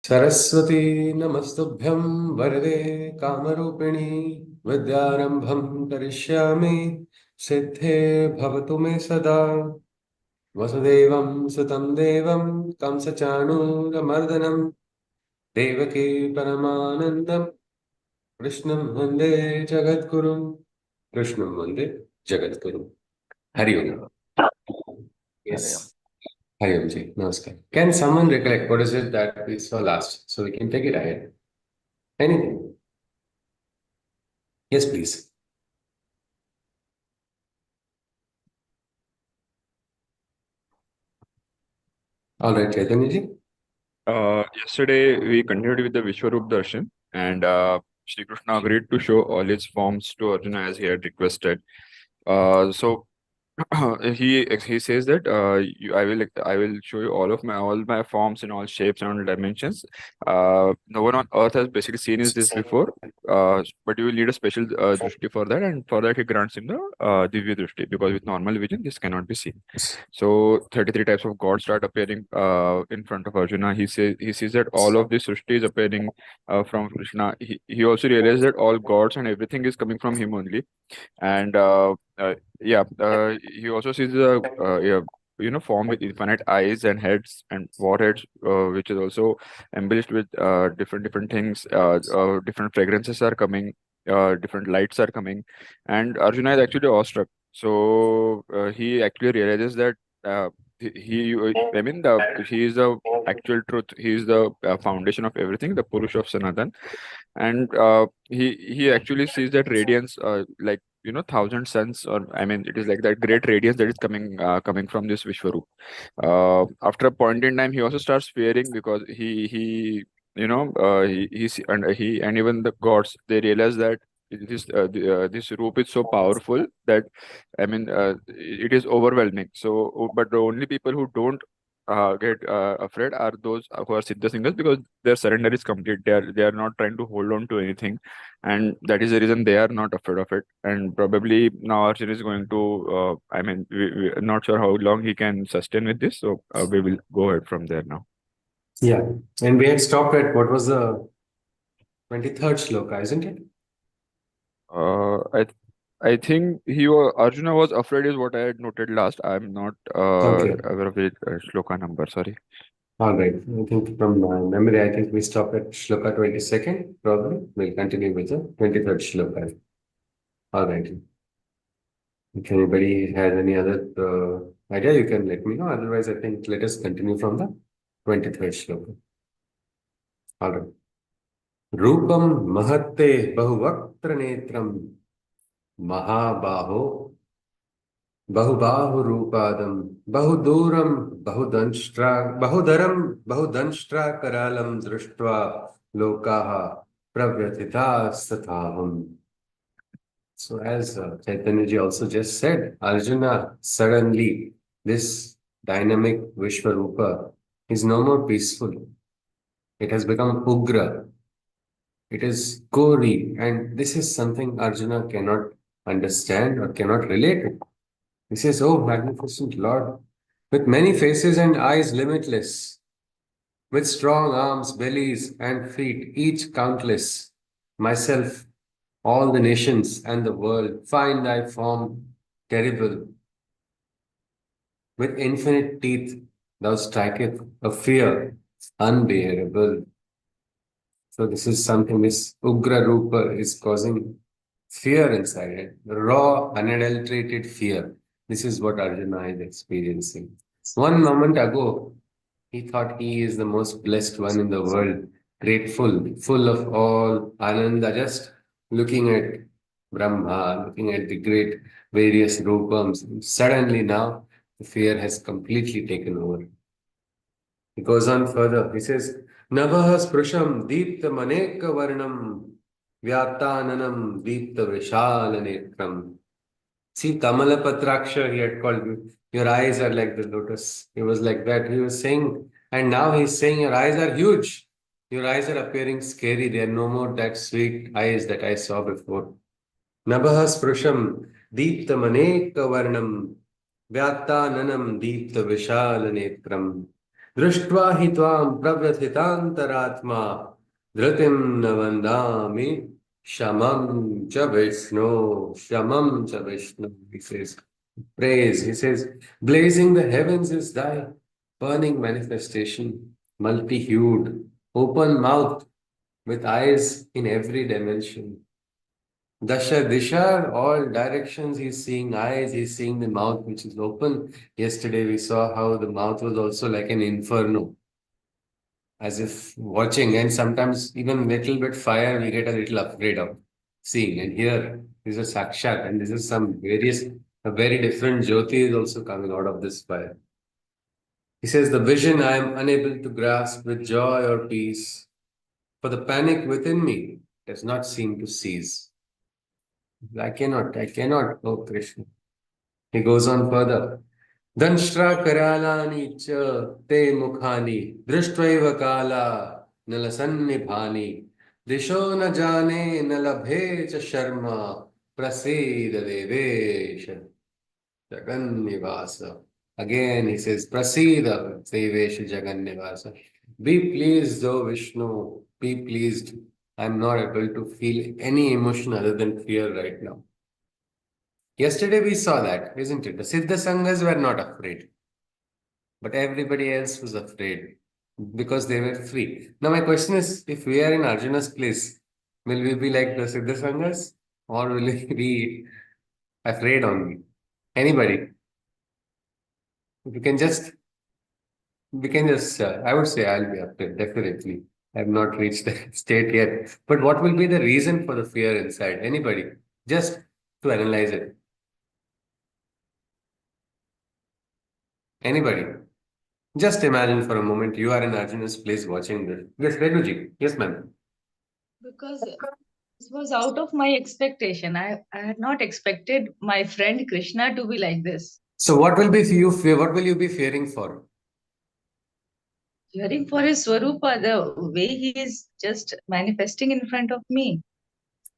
सरस्वती नमस्तुभ्यं वरदे कामरूपिणी विद्यारंभं करिष्यामि सिद्धे भवतु मे सदा वसुदेवं सुतं देवं कंसचाणूरमर्दनं देवकी परमानन्दं कृष्णं वन्दे जगद्गुरुं कृष्णं वन्दे जगद्गुरुं हरि ओम अरे yes Hari Om ji namaskar. Can someone recollect what is it that we saw last so we can take it ahead? Anything? Yes, please. All right, Chaitanya ji. Yesterday we continued with the Vishwaroop Darshan, and Shri Krishna agreed to show all his forms to Arjuna as he had requested. So he says that I will show you all my forms in all shapes and all dimensions. No one on earth has basically seen this before. But you will need a special drishti for that, and for that he grants him the divya drishti, because with normal vision this cannot be seen. So 33 types of gods start appearing in front of Arjuna. He sees that all of this Srishti is appearing from Krishna. He also realizes that all gods and everything is coming from him only. And he also sees the form with infinite eyes and heads and warheads, which is also embellished with different things. Different fragrances are coming, different lights are coming, and Arjuna is actually awestruck. So he actually realizes that uh, I mean, he is the actual truth. He is the foundation of everything, the Purusha of Sanatan. And he actually sees that radiance, like, thousand suns, or I mean, it is like that great radiance that is coming from this Vishwaroop. After a point in time, he also starts fearing, because and even the gods, they realize that this roop is so powerful that, I mean, it is overwhelming. So, but the only people who don't get afraid are those who are Siddha singers, because their surrender is complete. They are not trying to hold on to anything, and that is the reason they are not afraid of it. And probably now Arjun is going to. I mean, we are not sure how long he can sustain with this, so we will go ahead from there now. Yeah. And we had stopped at what was the 23rd shloka, isn't it? Uh, I th- I think Arjuna was afraid, is what I had noted last. I'm not Okay. aware of the shloka number. Sorry. All right. I think from memory, I think we stopped at shloka 22nd, probably. We'll continue with the 23rd shloka. All right. If anybody has any other idea, you can let me know. Otherwise, I think let us continue from the 23rd shloka. All right. रूपम महत्ते बहुवक्त्र नेत्रम महाबाहो बहुबाहुरूपादं बहुदूरं बहुदंष्ट्रा करालं दृष्ट्वा लोकाः प्रव्यथितास्तथाहम्. So as Chaitanya ji also just said, Arjuna suddenly, this dynamic Vishwarupa is no more peaceful. It has become Ugra. It is gory, and this is something Arjuna cannot understand or cannot relate to. He says, "Oh, magnificent Lord, with many faces and eyes limitless, with strong arms, bellies, and feet, each countless, myself, all the nations and the world find thy form terrible. With infinite teeth, thou striketh a fear unbearable." So this is something, this Ugra Rupa is causing fear inside it, raw, unadulterated fear. This is what Arjuna is experiencing. One moment ago, he thought he is the most blessed one in the world, grateful, full of all Ananda, just looking at Brahma, looking at the great various Rupams. Suddenly now, the fear has completely taken over. He goes on further. He says, Navaha sprusham deepta maneka varnam vyaptananam deepta vishala netram. See, Kamala Patraksha, he had called you. Your eyes are like the lotus. He was like that. He was saying, and now he's saying, your eyes are huge. Your eyes are appearing scary. They are no more that sweet eyes that I saw before. Nabha sprusham deepta maneka varnam vyattananam deepta vishala netram. दृष्ट्वा हि त्वां प्रव्यथितान्तरात्मा धृतिं न वन्दामि शमं च विष्णु शमं च Vishnu. He says, praise. He says, blazing the heavens is thy burning manifestation, multi-hued, open mouthed, with eyes in every dimension. Dasha Disha, all directions he's seeing eyes, he's seeing the mouth which is open. Yesterday we saw how the mouth was also like an inferno, as if watching, and sometimes even little bit fire we get a little afraid of seeing. And here is a sakshat, and this is some various, a very different jyoti is also coming out of this fire. He says, the vision I am unable to grasp with joy or peace, for the panic within me does not seem to cease. I cannot, oh Krishna. He goes on further. Danshra karalani cha te mukhani drishtva kala nalasannibhani disho na jane nalabhe cha sharma prasida devesha jagannivasa. Again he says prasida devesha jagannivasa. Be pleased, O Vishnu, be pleased. I'm not able to feel any emotion other than fear right now. Yesterday we saw that, isn't it? The Siddha Sanghas were not afraid, but everybody else was afraid because they were free. Now, my question is, if we are in Arjuna's place, will we be like the Siddha Sanghas or will we be afraid only? Anybody? We can just, I would say I'll be afraid, definitely. I have not reached that state yet. But what will be the reason for the fear inside? Anybody? Just to analyze it. Anybody? Just imagine for a moment you are in Arjuna's place watching this. Yes, Renuji. Yes, ma'am. Because this was out of my expectation. I had not expected my friend Krishna to be like this. So what will be you fear? What will you be fearing for? Hearing for his Swarupa, the way he is just manifesting in front of me.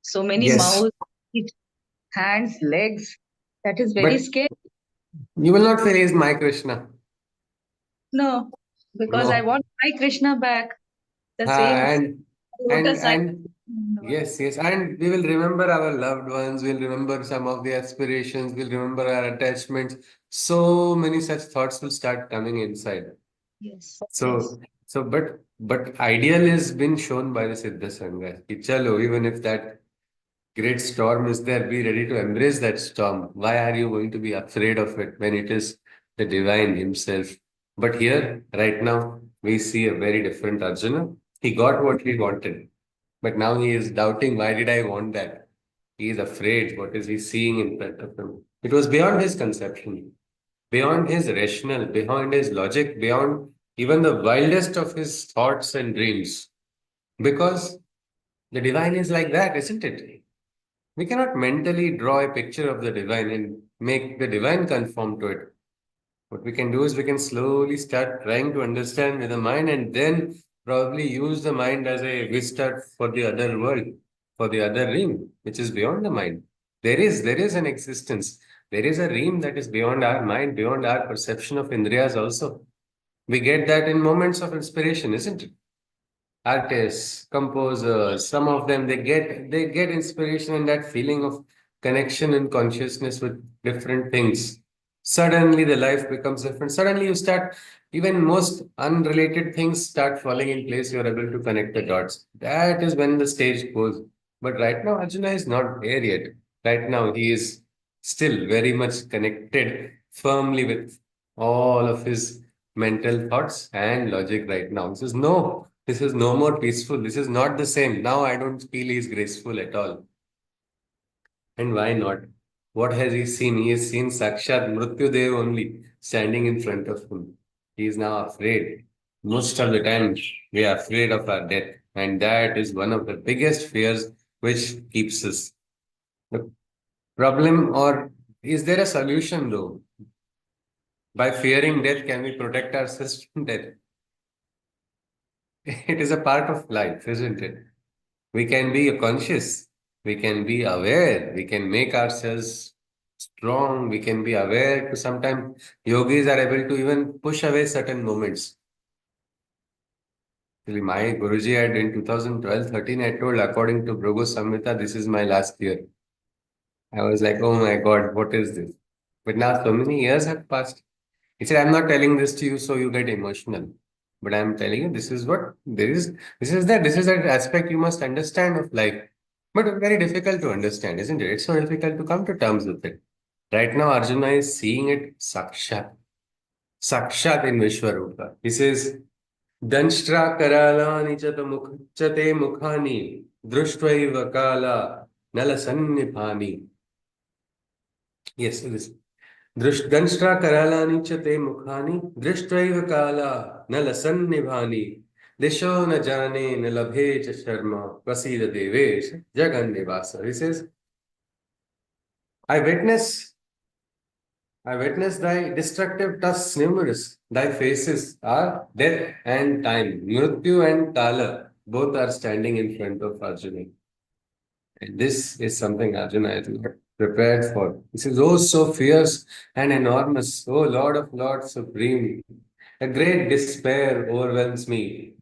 So many Yes, mouths, feet, hands, legs. That is very but scary. you will not fear he is my Krishna. No, because I No. want my Krishna back. The Ah, same and lotus I. and yes, yes, and we will remember our loved ones. We'll remember some of the aspirations. We'll remember our attachments. So many such thoughts will start coming inside. Yes, yes. So, but ideal is been shown by the Siddha Sangha. Ki chalo, even if that great storm is there, be ready to embrace that storm. Why are you going to be afraid of it when it is the divine himself? But here, right now, we see a very different Arjuna. He got what he wanted, but now he is doubting, why did I want that? He is afraid. What is he seeing in front of him? It was beyond his conception, beyond his rational, beyond his logic, beyond even the wildest of his thoughts and dreams. Because the divine is like that, isn't it? We cannot mentally draw a picture of the divine and make the divine conform to it. What we can do is we can slowly start trying to understand with the mind and then probably use the mind as a vista for the other world, for the other realm, which is beyond the mind. There is an existence. There is a realm that is beyond our mind, beyond our perception of Indriyas also. We get that in moments of inspiration, isn't it? Artists, composers, some of them they get inspiration and that feeling of connection and consciousness with different things. Suddenly the life becomes different. Suddenly you start even most unrelated things start falling in place. You're able to connect the dots. That is when the stage goes. But right now Arjuna is not there yet. Right now he is still very much connected firmly with all of his mental thoughts and logic right now. This is no more peaceful. This is not the same. Now I don't feel he's graceful at all. And why not? What has he seen? He has seen Sakshat Mrityu only standing in front of him. He is now afraid. Most of the time, we are afraid of our death. And that is one of the biggest fears which keeps us. The problem, or is there a solution though? By fearing death, can we protect ourselves from death? It is a part of life, isn't it? We can be conscious, we can be aware, we can make ourselves strong, we can be aware to sometimes yogis are able to even push away certain moments. Actually, my Guruji had in 2012-13, I told, according to Bhrigu Samhita, this is my last year. I was like, oh my God, what is this? But now so many years have passed. He said, I'm not telling this to you so you get emotional. But I'm telling you, this is what there is, this is that aspect you must understand of life. But very difficult to understand, isn't it? It's so difficult to come to terms with it. Right now, Arjuna is seeing it sakshat, sakshat in Vishwarupa. He says, Danshtra karalani chate mukhani drushtva kala nalasannipani. Yes, it is. दंष्ट्रा करालानि च ते मुखानि दृष्ट्वैव काला न लसन्निभानि दिशो न जाने न लभे च शर्मा प्रसीद देवेश जगन्निवास. He says, I witness, I witness thy destructive tusks numerous. Thy faces are death and time. Mrityu and Kala both are standing in front of Arjuna. And this is something Arjuna is not prepared for. He says, oh, so fierce and enormous, oh Lord of Lords supreme, a great despair overwhelms me.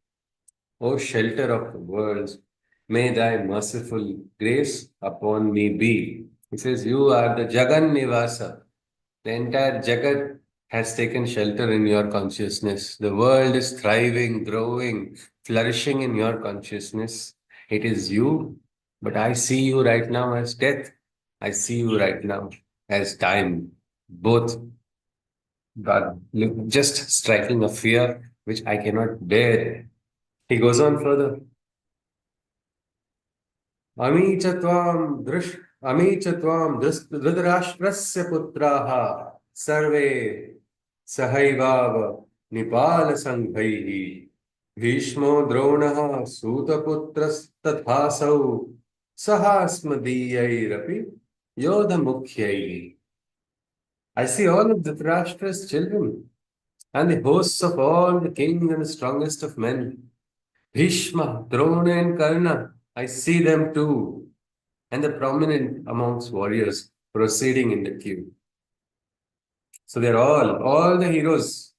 O shelter of the worlds, may thy merciful grace upon me be. He says, you are the Jagan Nivasa. The entire Jagat has taken shelter in your consciousness. The world is thriving, growing, flourishing in your consciousness. It is you, but I see you right now as death. I see you right now as time. Both are just striking a fear which I cannot bear. He goes on further. अमी च त्वां दृश अमी च त्वां धृतराष्ट्रस्य पुत्राः सर्वे सहैवाव Nepal संघैः भीष्मो द्रोणः सूतपुत्रस्तथासौ सहास्मदीयैरपि योधमुख्यैः. I see all of Dhritarashtra's children and the hosts of all the kings and the strongest of men. Bhishma, Drona and Karna, I see them too, and the prominent amongst warriors proceeding in the queue. So they're all the heroes.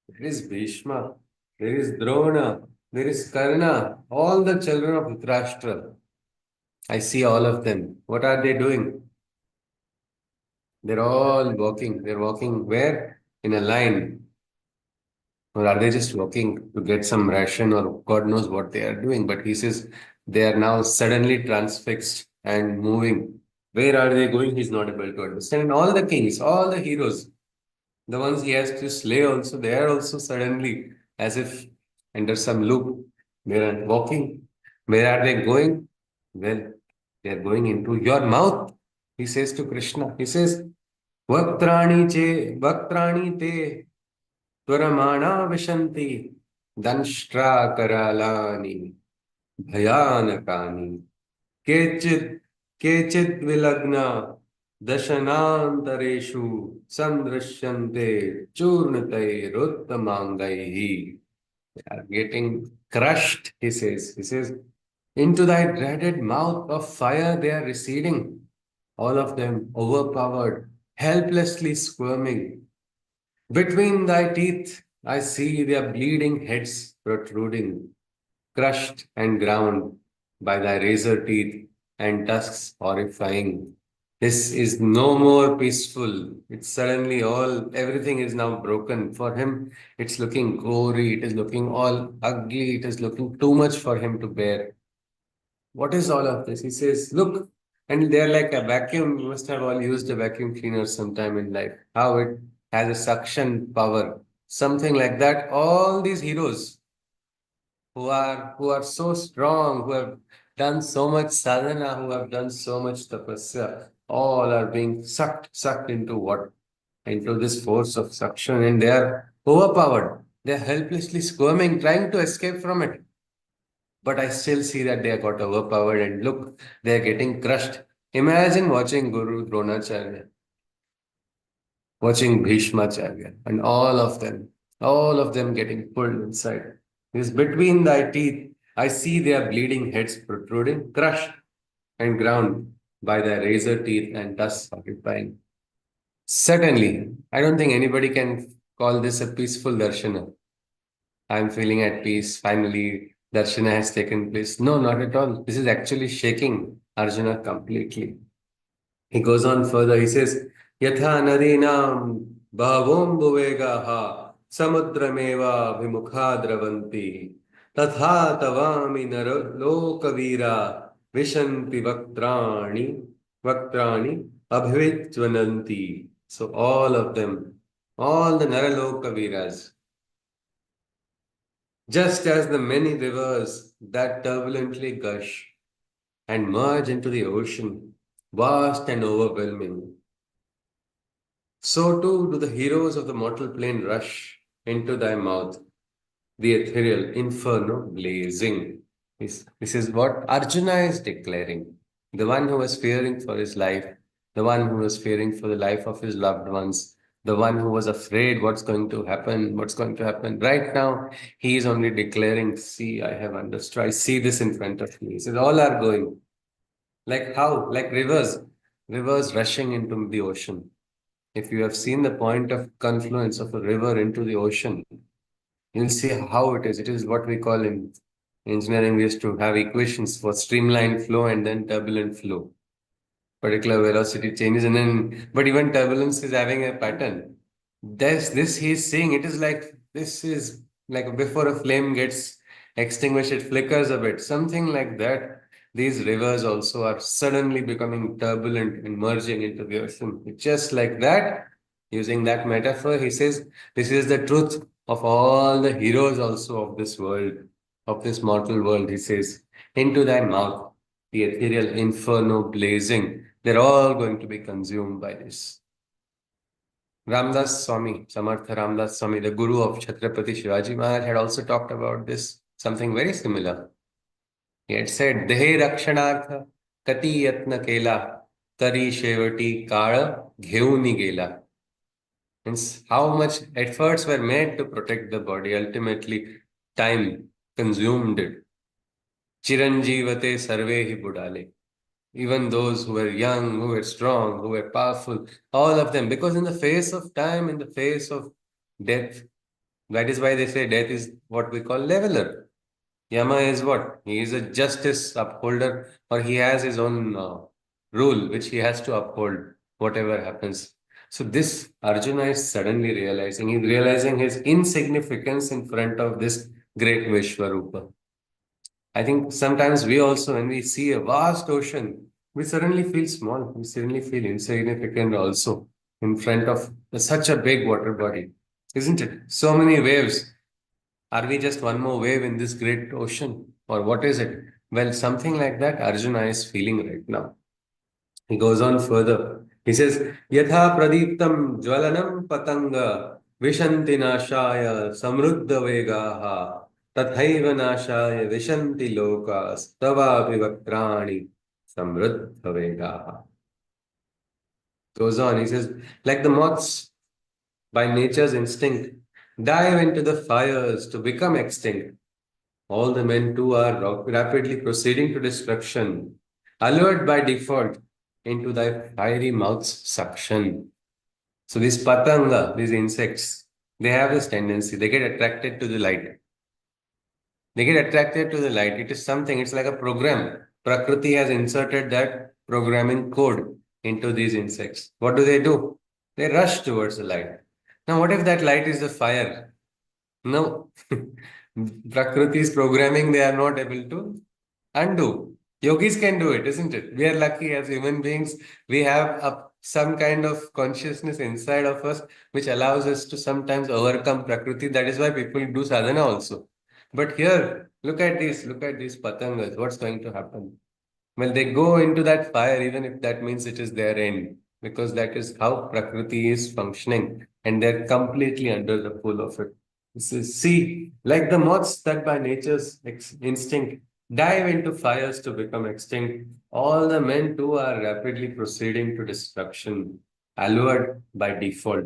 There is Bhishma, there is Drona, there is Karna, all the children of Dhritarashtra. I see all of them. What are they doing? They're all walking. They're walking where? In a line. Or are they just walking to get some ration or God knows what they are doing? But he says they are now suddenly transfixed and moving. Where are they going? He's not able to understand. And all the kings, all the heroes, the ones he has to slay also, they are also suddenly as if under some loop. They are walking. Where are they going? Well, they are going into your mouth. He says to Krishna, he says, Vaktrani te त्वरमाणा विशन्ति दंष्ट्राकरालानि भयानकानि केचित् केचित् विलग्ना दशनान्तरेषु सन्दृश्यन्ते चूर्णतैरुत्तमाङ्गैः. They are getting crushed, he says. He says, into thy dreaded mouth of fire they are receding, all of them overpowered, helplessly squirming. Between thy teeth, I see their bleeding heads protruding, crushed and ground by thy razor teeth and tusks horrifying. This is no more peaceful. It's suddenly everything is now broken. For him, it's looking gory, it is looking all ugly, it is looking too much for him to bear. What is all of this? He says, look, and they're like a vacuum. You must have all used a vacuum cleaner sometime in life. How it has a suction power, something like that. All these heroes who are so strong, who have done so much sadhana, who have done so much tapasya, all are being sucked into what? Into this force of suction, and they are overpowered. They are helplessly squirming, trying to escape from it. But I still see that they got overpowered, and look, they are getting crushed. Imagine watching Guru Dronacharya, watching Bhishmacharya, and all of them getting pulled inside. Because between thy teeth, I see their bleeding heads protruding, crushed and ground by thy razor teeth and tusks occupying. Certainly, I don't think anybody can call this a peaceful darshana. I'm feeling at peace. Finally, Darshana has taken place. No, not at all. This is actually shaking Arjuna completely. He goes on further. He says, Yatha nadinam bhavombuvegaha samudrameva vimukha dravanti tatha tavami lokavira vishanti vaktrani abhivitvananti. So all of them, all the Naraloka Viras, just as the many rivers that turbulently gush and merge into the ocean, vast and overwhelming, so too do the heroes of the mortal plane rush into thy mouth, the ethereal inferno blazing. This is what Arjuna is declaring. The one who was fearing for his life, the one who was fearing for the life of his loved ones, the one who was afraid what's going to happen, what's going to happen. Right now, he is only declaring, see, I have understood. I see this in front of me. He says, all are going. Like how? Like rivers rushing into the ocean. If you have seen the point of confluence of a river into the ocean, you'll see how it is. It is what we call in engineering, we used to have equations for streamlined flow and then turbulent flow. Particular velocity changes, and then, but even turbulence is having a pattern. This he's saying it is like this is like before a flame gets extinguished, it flickers a bit, something like that. These rivers also are suddenly becoming turbulent and merging into the ocean. Just like that, using that metaphor, he says, this is the truth of all the heroes also of this world, of this mortal world. He says, into thy mouth, the ethereal inferno blazing, they're all going to be consumed by this. Ramdas Swami, Samartha Ramdas Swami, the guru of Chhatrapati Shivaji Maharaj, had also talked about this, something very similar. He had said, Dehe Rakshanartha Kati Yatna Kela Tari Shevati Kala Gheuni Gela. Means how much efforts were made to protect the body. Ultimately, time consumed it. Chiranjivate Sarvehi Budale. Even those who were young, who were strong, who were powerful, all of them, because in the face of time, in the face of death, that is why they say death is what we call leveler. Yama is what? He is a justice upholder, or he has his own rule which he has to uphold, whatever happens. So this Arjuna is suddenly realizing, he's realizing his insignificance in front of this great Vishwarupa. I think sometimes we also, when we see a vast ocean, we suddenly feel small. We suddenly feel insignificant also in front of such a big water body, isn't it? So many waves. Are we just one more wave in this great ocean? Or what is it? Well, something like that Arjuna is feeling right now. He goes on further. He says, Yatha pradiptam jwalanam patanga vishanti nashaya samruddha vegaha tathaiva nashaya vishanti lokas tava vivakrani samruddha vegaha. Goes on, he says, like the moths by nature's instinct dive into the fires to become extinct. All the men too are rapidly proceeding to destruction, allured by default into thy fiery mouth's suction. So these patanga, these insects, they have this tendency, they get attracted to the light. They get attracted to the light. It is something, it's like a program. Prakriti has inserted that programming code into these insects. What do? They rush towards the light. Now, what if that light is the fire? No. Prakriti's programming, they are not able to undo. Yogis can do it, isn't it? We are lucky as human beings. We have some kind of consciousness inside of us which allows us to sometimes overcome Prakriti. That is why people do sadhana also. But here, look at these patangas. What's going to happen? Well, they go into that fire, even if that means it is their end, because that is how Prakriti is functioning, and they're completely under the pull of it. See, like the moths that by nature's instinct dive into fires to become extinct, all the men too are rapidly proceeding to destruction, allured by default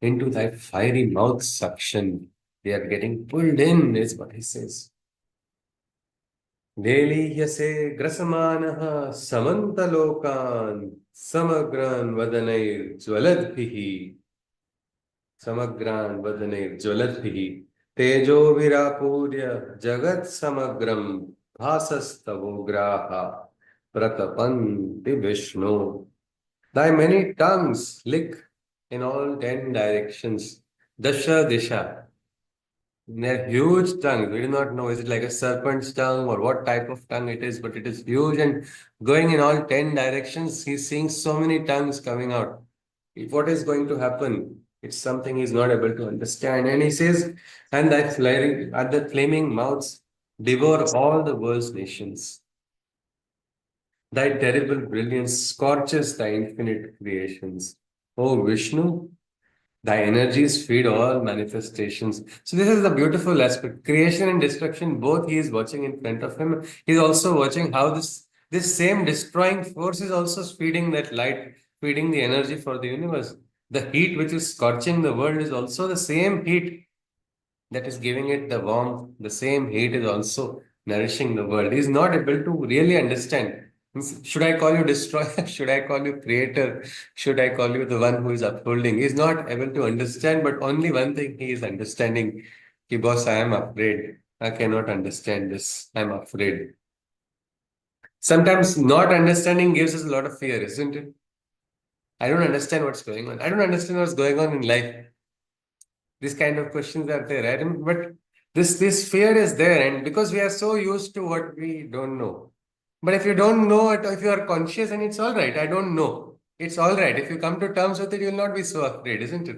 into thy fiery mouth suction. They are getting pulled in, is what he says. लेलीयसे ग्रसमानः समन्तलोकान् समग्रान् वदनैर्ज्वलद्भिः समग्रान् वदनैर्ज्वलद्भिः तेजो विरापूर्य जगत् समग्रम भासस्तवोग्राः प्रतपन्ति Vishnu. Thy many tongues lick in all 10 directions. Dasha Disha. They're huge tongues. We do not know, is it like a serpent's tongue or what type of tongue it is, but it is huge and going in all 10 directions. He's seeing so many tongues coming out. What is going to happen? It's something he's not able to understand. And he says, and that flaring at the flaming mouths devour all the world's nations. Thy terrible brilliance scorches the infinite creations. O Vishnu, thy energies feed all manifestations. So this is the beautiful aspect. Creation and destruction, both he is watching in front of him. He is also watching how this same destroying force is also feeding that light, feeding the energy for the universe. The heat which is scorching the world is also the same heat that is giving it the warmth. The same heat is also nourishing the world. He is not able to really understand. Should I call you destroyer? Should I call you creator? Should I call you the one who is upholding? He is not able to understand, but only one thing he is understanding. Ki boss, I am afraid. I cannot understand this. I'm afraid. Sometimes not understanding gives us a lot of fear, isn't it? I don't understand what's going on. I don't understand what's going on in life. These kind of questions are there, right? But this fear is there, and because we are so used to what we don't know. But if you don't know it, if you are conscious, and it's all right, I don't know. It's all right. If you come to terms with it, you'll not be so afraid, isn't it?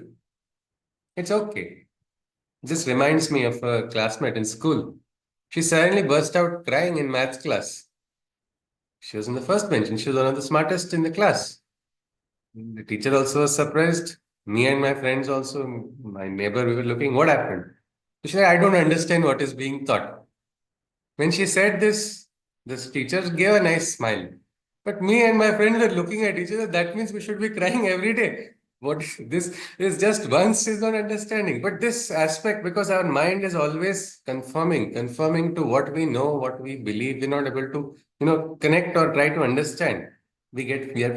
It's okay. Just reminds me of a classmate in school. She suddenly burst out crying in maths class. She was in the first bench and she was one of the smartest in the class. The teacher also was surprised. Me and my friends also, my neighbor, we were looking, what happened? She said, I don't understand what is being taught. When she said this teacher gave a nice smile. But me and my friends were looking at each other. That means we should be crying every day. What this is just once is not understanding. But this aspect, because our mind is always conforming to what we know, what we believe, we're not able to, connect or try to understand. We get fear,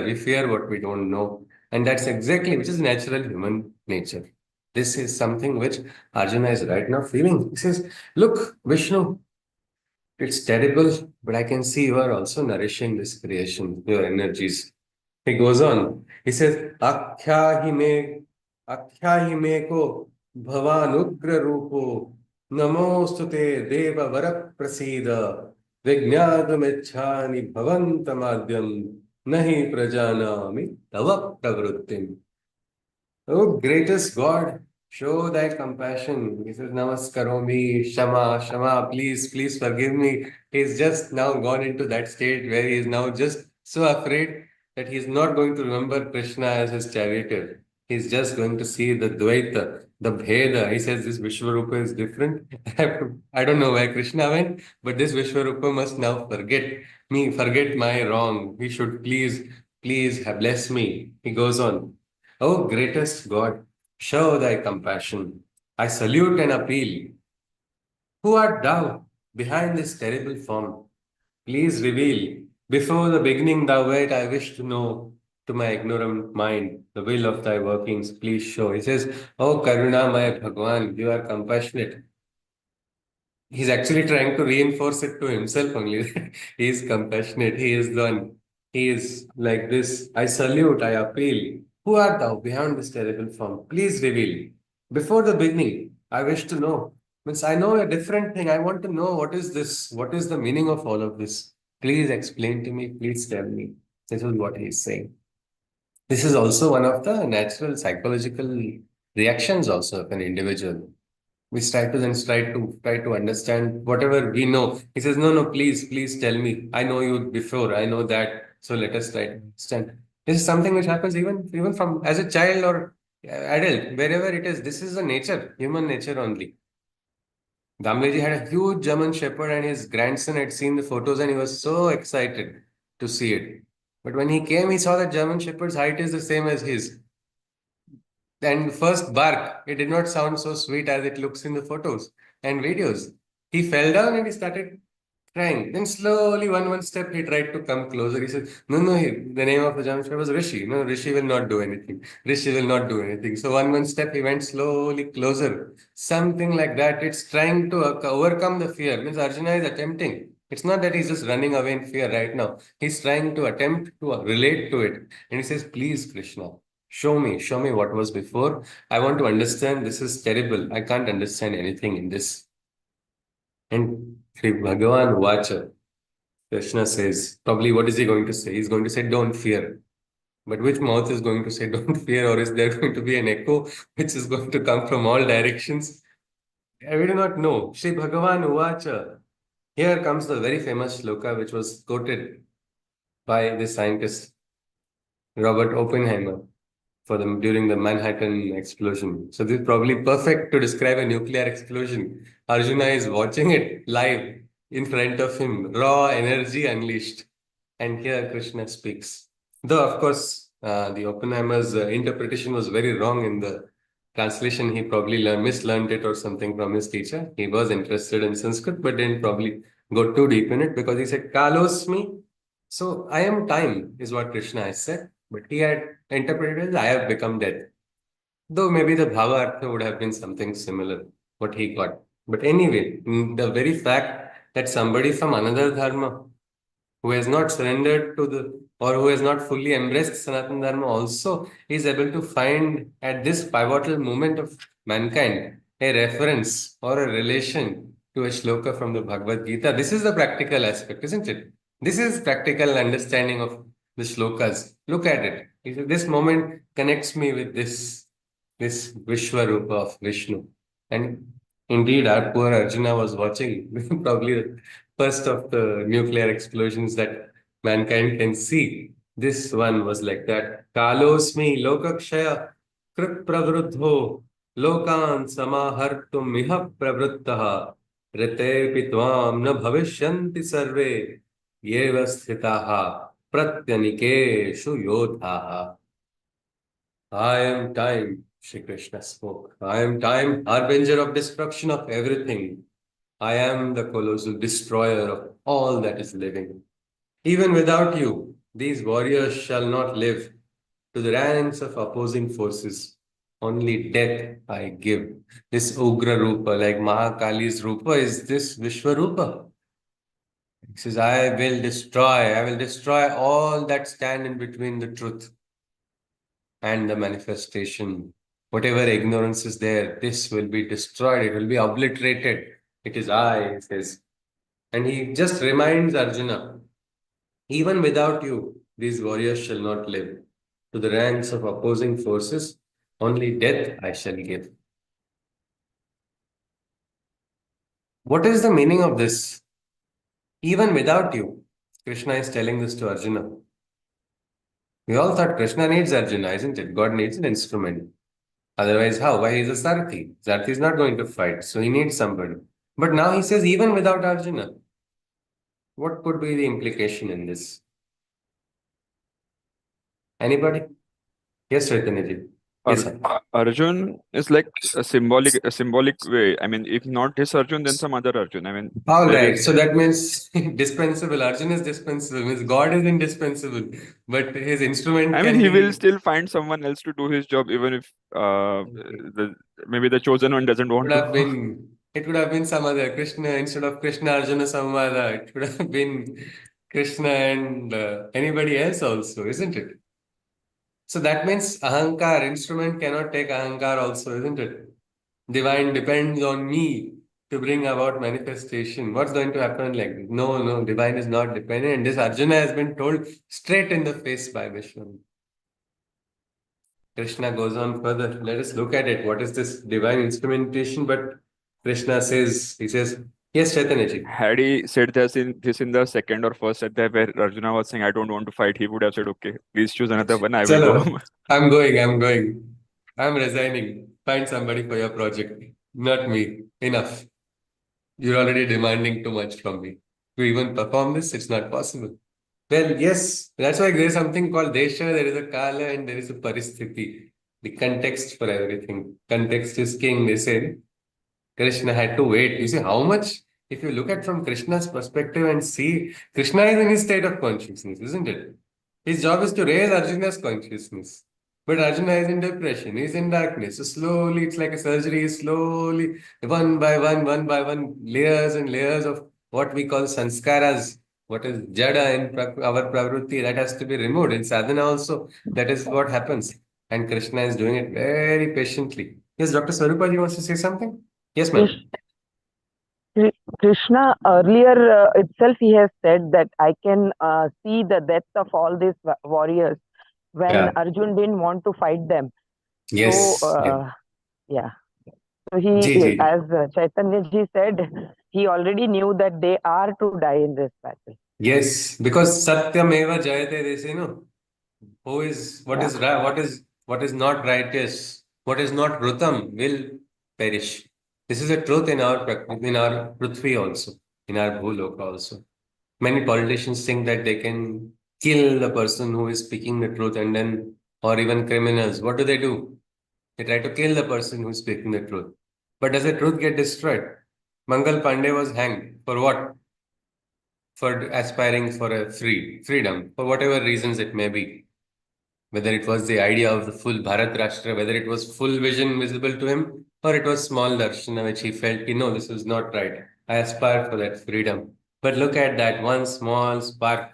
we fear what we don't know. And that's exactly which is natural human nature. This is something which Arjuna is right now feeling. He says, look, Vishnu, it's terrible, but I can see you are also nourishing this creation, your energies. He goes on. He says, Akhya hi me ko bhavanugra rupo namostute deva varak prasida vignadamechhani bhavantamadhyam nahi prajanami tava pravrittim. Oh, greatest God, show thy compassion. He says, Namaskaromi, Shama, Shama, please forgive me. He's just now gone into that state where he is now just so afraid that he's not going to remember Krishna as his charioteer. He's just going to see the Dvaita, the Bheda. He says this Vishwarupa is different. I don't know where Krishna went, but this Vishwarupa must now forget me, forget my wrong. He should please bless me. He goes on. O greatest God, show thy compassion. I salute and appeal. Who art thou behind this terrible form? Please reveal. Before the beginning thou wert, I wish to know to my ignorant mind the will of thy workings. Please show. He says, O Karuna, my Bhagwan, you are compassionate. He's actually trying to reinforce it to himself only. He is compassionate. He is the one. He is like this. I salute, I appeal. Who art thou behind this terrible form? Please reveal. Before the beginning, I wish to know. Means I know a different thing. I want to know what is this? What is the meaning of all of this? Please explain to me. Please tell me. This is what he is saying. This is also one of the natural psychological reactions also of an individual. We try to understand whatever we know. He says, no, please tell me. I know you before. I know that. So let us try to understand. This is something which happens even from as a child or adult, wherever it is. This is the nature, human nature only. Damleji had a huge German Shepherd, and his grandson had seen the photos, and he was so excited to see it. But when he came, he saw that German Shepherd's height is the same as his. And first bark, it did not sound so sweet as it looks in the photos and videos. He fell down and he started trying. Then slowly, one step, he tried to come closer. He said, "No, no, the name of the Jamshid was Rishi. No, Rishi will not do anything. Rishi will not do anything." So one step, he went slowly closer. Something like that. It's trying to overcome the fear. Means Arjuna is attempting. It's not that he's just running away in fear right now. He's trying to attempt to relate to it. And he says, "Please, Krishna, show me what was before. I want to understand. This is terrible. I can't understand anything in this." And Sri Bhagavan Vacha, Krishna says, probably what is he going to say? He's going to say, "Don't fear." But which mouth is going to say, "Don't fear," or is there going to be an echo which is going to come from all directions? We do not know. Sri Bhagavan Vacha. Here comes the very famous shloka which was quoted by the scientist Robert Oppenheimer for the during the Manhattan explosion. So this is probably perfect to describe a nuclear explosion. Arjuna is watching it live in front of him, raw energy unleashed. And here Krishna speaks. Though, of course, the Oppenheimer's interpretation was very wrong in the translation. He probably mislearned it or something from his teacher. He was interested in Sanskrit, but didn't probably go too deep in it because he said, "Kalosmi." So, "I am time," is what Krishna has said. But he had interpreted it as, "I have become death." Though maybe the Bhava Artha would have been something similar, what he got. But anyway, the very fact that somebody from another dharma who has not surrendered to the or who has not fully embraced Sanatana Dharma also is able to find at this pivotal moment of mankind a reference or a relation to a shloka from the Bhagavad Gita. This is the practical aspect, isn't it? This is practical understanding of the shlokas. Look at it. This moment connects me with this Vishwarupa of Vishnu. And indeed, our poor Arjuna was watching probably the first of the nuclear explosions that mankind can see. This one was like that. Kalosmi lokakshaya krit pravruddho lokan samahartum miha pravruttaha rite tvam na bhavishyanti sarve yeva sthitaha pratyanikeshu yodhaha. "I am time," Shri Krishna spoke. "I am time, harbinger of destruction of everything. I am the colossal destroyer of all that is living. Even without you, these warriors shall not live. To the ranks of opposing forces, only death I give." This Ugra Rupa, like Mahakali's Rupa, is this Vishwarupa. He says, I will destroy all that stand in between the truth and the manifestation. Whatever ignorance is there, this will be destroyed, it will be obliterated. It is I, he says. And he just reminds Arjuna, even without you, these warriors shall not live. To the ranks of opposing forces, only death I shall give. What is the meaning of this? Even without you, Krishna is telling this to Arjuna. We all thought Krishna needs Arjuna, isn't it? God needs an instrument. Otherwise, how? Why is a Sarathi? Sarathi is not going to fight, so he needs somebody. But now he says, even without Arjuna, what could be the implication in this? Anybody? Yes, Chaitanya. Yes, sir. Arjun is like a symbolic way. I mean, if not his Arjun, then some other Arjun. I mean, All there right. is. So that means dispensable. Arjuna is dispensable. Means God is indispensable, but his instrument I mean, can he will be. still find someone else to do his job, even if the maybe the chosen one doesn't Would want to. have been. It would have been some other Krishna instead of Krishna Arjuna Samvada. It would have been Krishna and anybody else also, isn't it? So that means Ahankar, instrument cannot take Ahankar also, isn't it? Divine depends on me to bring about manifestation. What's going to happen? Like, no, no, divine is not dependent. And this Arjuna has been told straight in the face by Vishnu. Krishna goes on further. Let us look at it. What is this divine instrumentation? But Krishna says, he says, yes, Chaitanya ji. Had he said this in the second or first set there where Arjuna was saying, "I don't want to fight," he would have said, "Okay, please choose another one. I will go." Chalo, I'm going. I'm resigning. Find somebody for your project. Not me. Enough. You're already demanding too much from me. To even perform this, it's not possible. Well, yes, that's why there is something called Desha, there is a Kala, and there is a Paristhiti. The context for everything. Context is king, they say. Krishna had to wait. You see how much if you look at from Krishna's perspective and see, Krishna is in his state of consciousness, isn't it? His job is to raise Arjuna's consciousness. But Arjuna is in depression, he's in darkness. So slowly, it's like a surgery, slowly, one by one, layers and layers of what we call sanskaras, what is jada in our pravrutti, that has to be removed. In sadhana also, that is what happens. And Krishna is doing it very patiently. Yes, Dr. Swarupaji wants to say something? Yes, ma'am. Krishna earlier itself he has said that I can see the depth of all these warriors when Yeah. Arjun didn't want to fight them. Yes. So Yeah. yeah, so he, Ji, ji. as Chaitanya ji said, he already knew that they are to die in this battle. Yes, because Satyam eva jayate, they say, no. Who is what Yeah. is right, what is not righteous, what is not rutam will perish. This is a truth in our in our Prithvi also, in our Bhuloka also. Many politicians think that they can kill the person who is speaking the truth, and then, or even criminals. What do? They try to kill the person who is speaking the truth. But does the truth get destroyed? Mangal Pandey was hanged for what? For aspiring for a freedom, for whatever reasons it may be. Whether it was the idea of the full Bharat Rashtra, whether it was full vision visible to him, or it was small darshana which he felt, no, this is not right. I aspire for that freedom. But look at that one small spark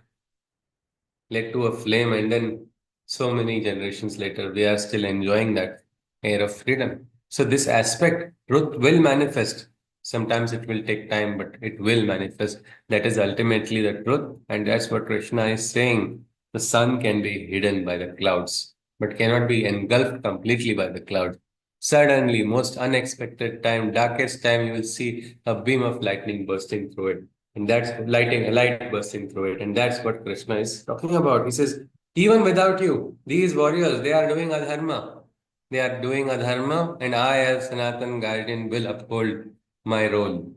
led to a flame, and then so many generations later, we are still enjoying that air of freedom. So this aspect, truth will manifest. Sometimes it will take time, but it will manifest. That is ultimately the truth, and that's what Krishna is saying. The sun can be hidden by the clouds, but cannot be engulfed completely by the cloud. Suddenly, most unexpected time, darkest time, you will see a beam of lightning bursting through it. And that's lighting, a light bursting through it. And that's what Krishna is talking about. He says, even without you, these warriors, they are doing adharma. They are doing adharma, and I, as Sanatan guardian, will uphold my role.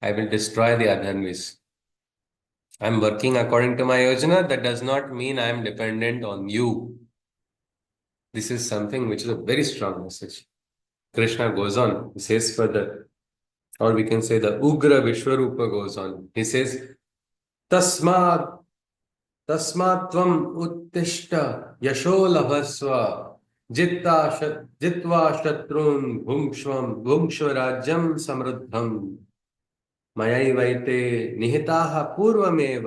I will destroy the adharmis. I'm working according to my yojana. That does not mean I am dependent on you. This is something which is a very strong message. Krishna goes on, he says further, or we can say the Ugra Vishwarupa goes on. He says, Tasmat तस्मात्त्वम् उत्तिष्ठ यशो लभस्व जित्वा शत्रून् भुङ्क्ष्व राज्यं समृद्धम् मयैवैते निहिताः पूर्वमेव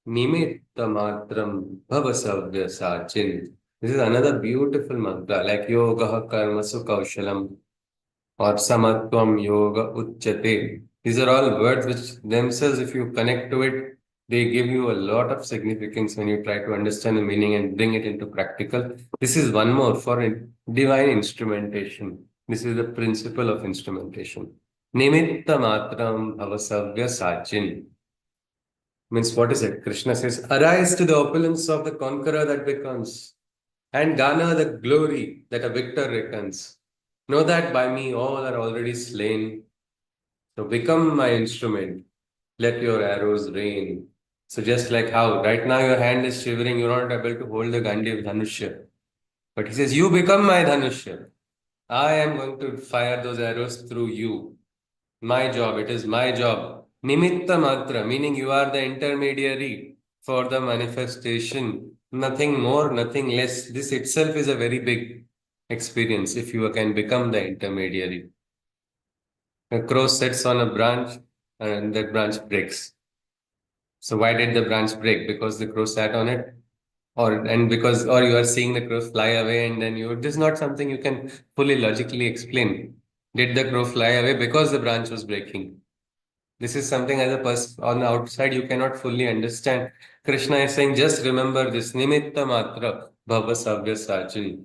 निमित्तमात्रं भव सव्यसाचिन्. This is another beautiful mantra, like yoga karmasu kaushalam or samatvam yoga uchyate. These are all words which themselves, if you connect to it, they give you a lot of significance when you try to understand the meaning and bring it into practical. This is one more for divine instrumentation. This is the principle of instrumentation. Nimitta matram avasavya sachin. Means what is it? Krishna says, arise to the opulence of the conqueror that becomes, and garner the glory that a victor reckons. Know that by me all are already slain. So become my instrument. Let your arrows rain. So just like how right now your hand is shivering, you're not able to hold the Gandhi of Dhanushya. But he says, you become my Dhanushya. I am going to fire those arrows through you. My job, it is my job. Nimitta matra, meaning you are the intermediary for the manifestation. Nothing more, nothing less. This itself is a very big experience if you can become the intermediary. A crow sits on a branch and that branch breaks. So why did the branch break? Because the crow sat on it, or you are seeing the crow fly away, and then this is not something you can fully logically explain. Did the crow fly away because the branch was breaking? This is something as a person on the outside you cannot fully understand. Krishna is saying, just remember this nimitta matra bhava savya sajani.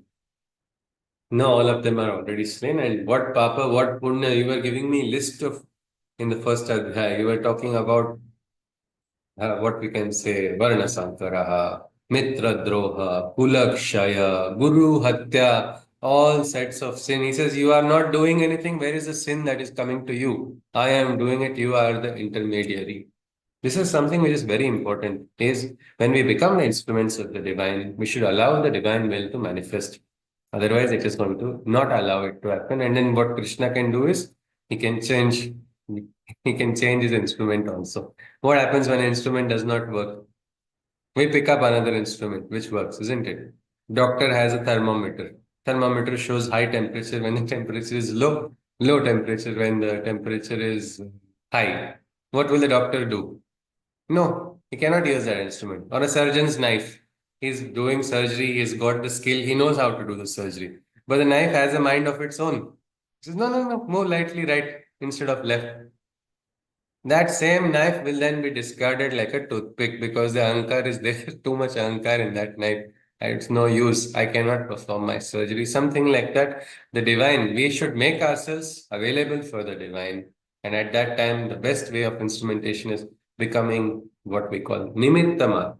No, all of them are already slain. And what papa, what punya, you were giving me list of in the first adhyaya. You were talking about what we can say, Varna Sankaraha, Mitra Droha, Kulakshaya, Guru Hatya, all sets of sin. He says, you are not doing anything. Where is the sin that is coming to you? I am doing it. You are the intermediary. This is something which is very important. Is when we become the instruments of the divine, we should allow the divine will to manifest. Otherwise, it is going to not allow it to happen. And then what Krishna can do is he can change He can change his instrument also. What happens when an instrument does not work? We pick up another instrument which works, isn't it? Doctor has a thermometer. Thermometer shows high temperature when the temperature is low, low temperature when the temperature is high. What will the doctor do? No, he cannot use that instrument. Or a surgeon's knife. He's doing surgery, he's got the skill, he knows how to do the surgery. But the knife has a mind of its own. He says, no, no, no, more lightly right instead of left. That same knife will then be discarded like a toothpick because the ahankar is there, too much ahankar in that knife. It's no use. I cannot perform my surgery. Something like that. The divine, we should make ourselves available for the divine. And at that time, the best way of instrumentation is becoming what we call nimittama.